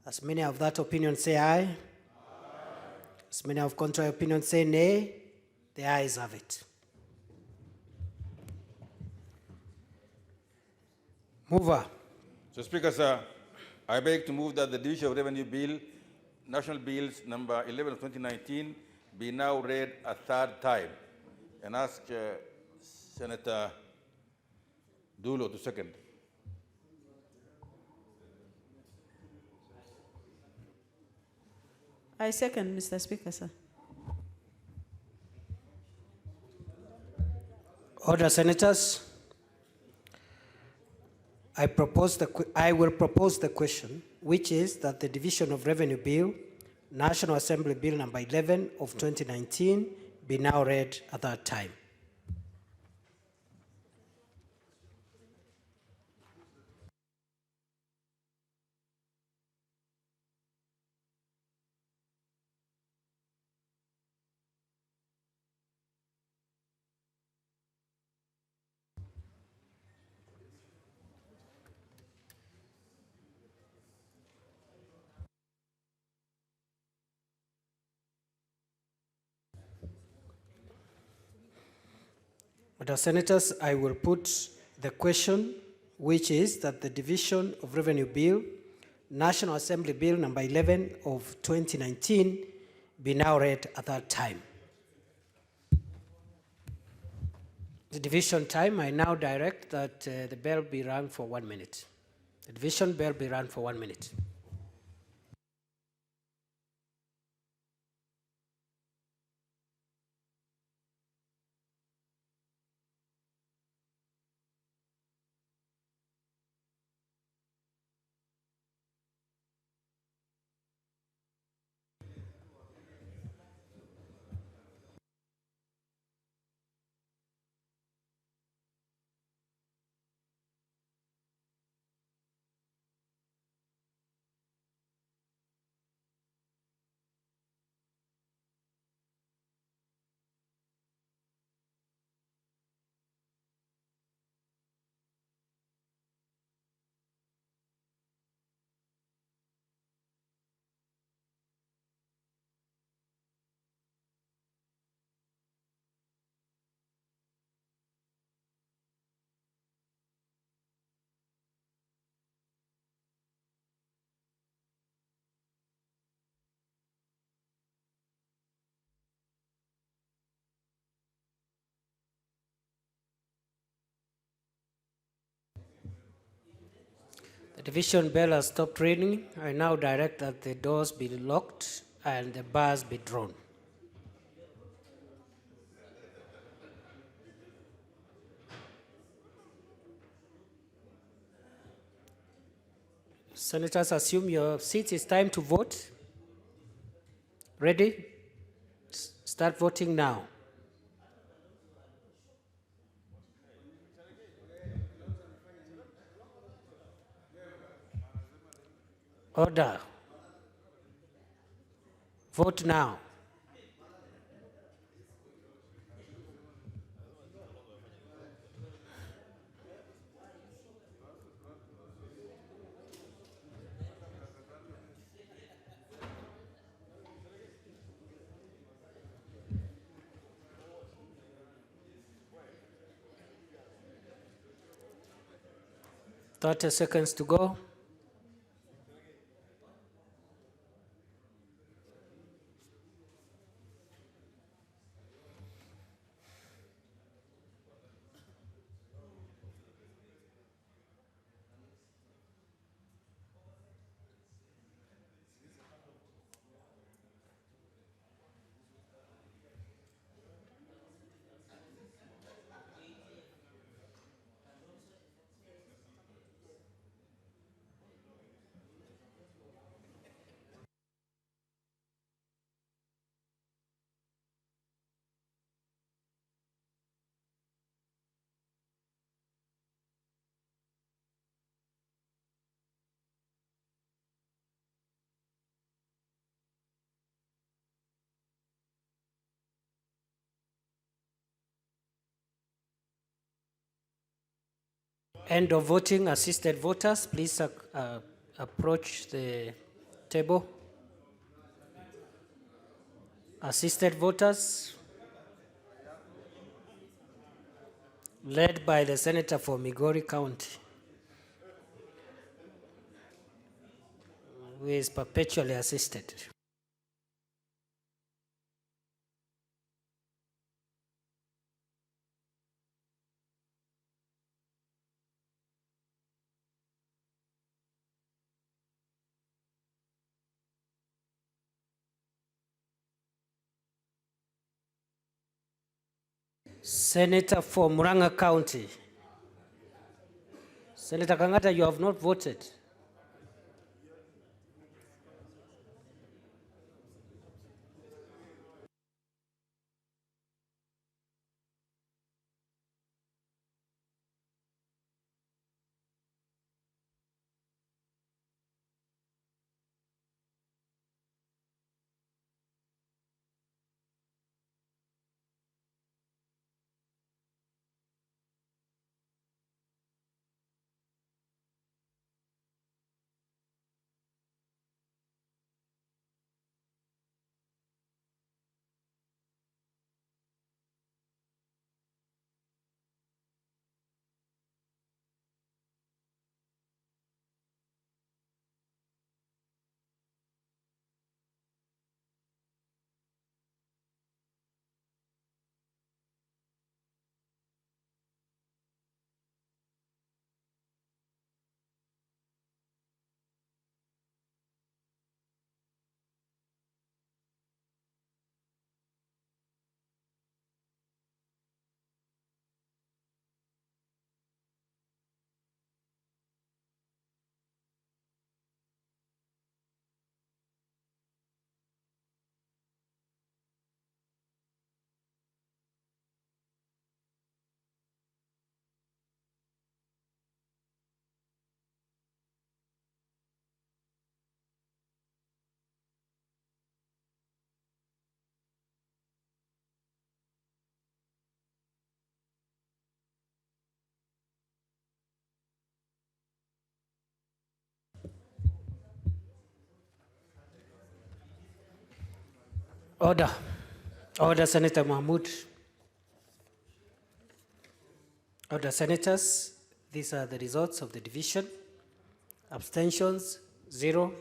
As many of that opinion say aye. Aye. As many of contrary opinion say nay. The ayes have it. Mover. So, Speaker, sir, I beg to move that the Division of Revenue Bill, National Bills number 11 of 2019, be now read a third time, and ask Senator Dulo to second. I second, Mr. Speaker, sir. Order, senators. I will propose the question, which is that the Division of Revenue Bill, National Assembly Bill number 11 of 2019, be now read a third time. Order, senators, I will put the question, which is that the Division of Revenue Bill, National Assembly Bill number 11 of 2019, be now read a third time. The division time, I now direct that the bell be rung for 1 minute. The division bell be rung for 1 minute. The division bell has stopped ringing. I now direct that the doors be locked and the bars be drawn. Senators, assume your seats. It's time to vote. Ready? Start voting now. Order. Vote now. Thirty seconds to go. End of voting. Assisted voters, please approach the table. Assisted voters, led by the Senator for Migori County. who is perpetually assisted. Senator for Murang'a County. Senator Kangata, you have not voted. Order. Order, Senator Mahmood. Order, Senators. These are the results of the division. Abstentions, 0.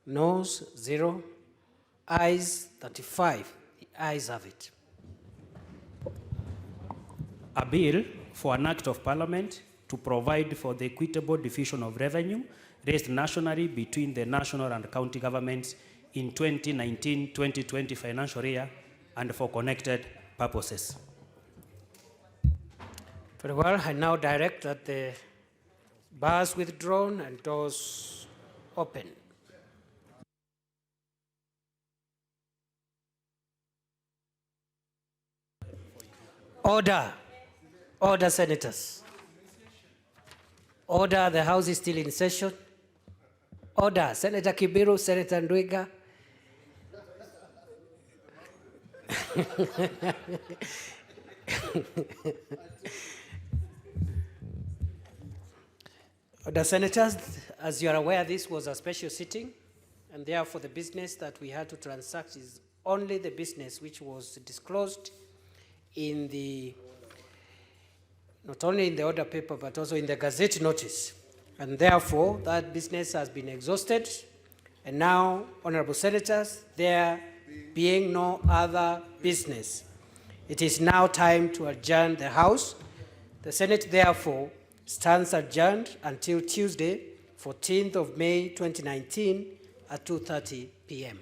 Noes, 0. Ayes, 35. The ayes have it. A bill for an act of parliament to provide for the equitable diffusion of revenue raised nationally between the national and county governments in 2019-2020 financial year and for connected purposes. Very well, I now direct that the bars withdrawn and doors open. Order. Order, Senators. Order, the House is still in session. Order, Senator Kibiru, Senator Ndwiga. The Senators, as you are aware, this was a special sitting, and therefore the business that we had to transact is only the business which was disclosed in the, not only in the order paper, but also in the Gazette notice. And therefore, that business has been exhausted. And now, Honorable Senators, there being no other business, it is now time to adjourn the House. The Senate, therefore, stands adjourned until Tuesday, 14th of May, 2019, at 2:30 p.m.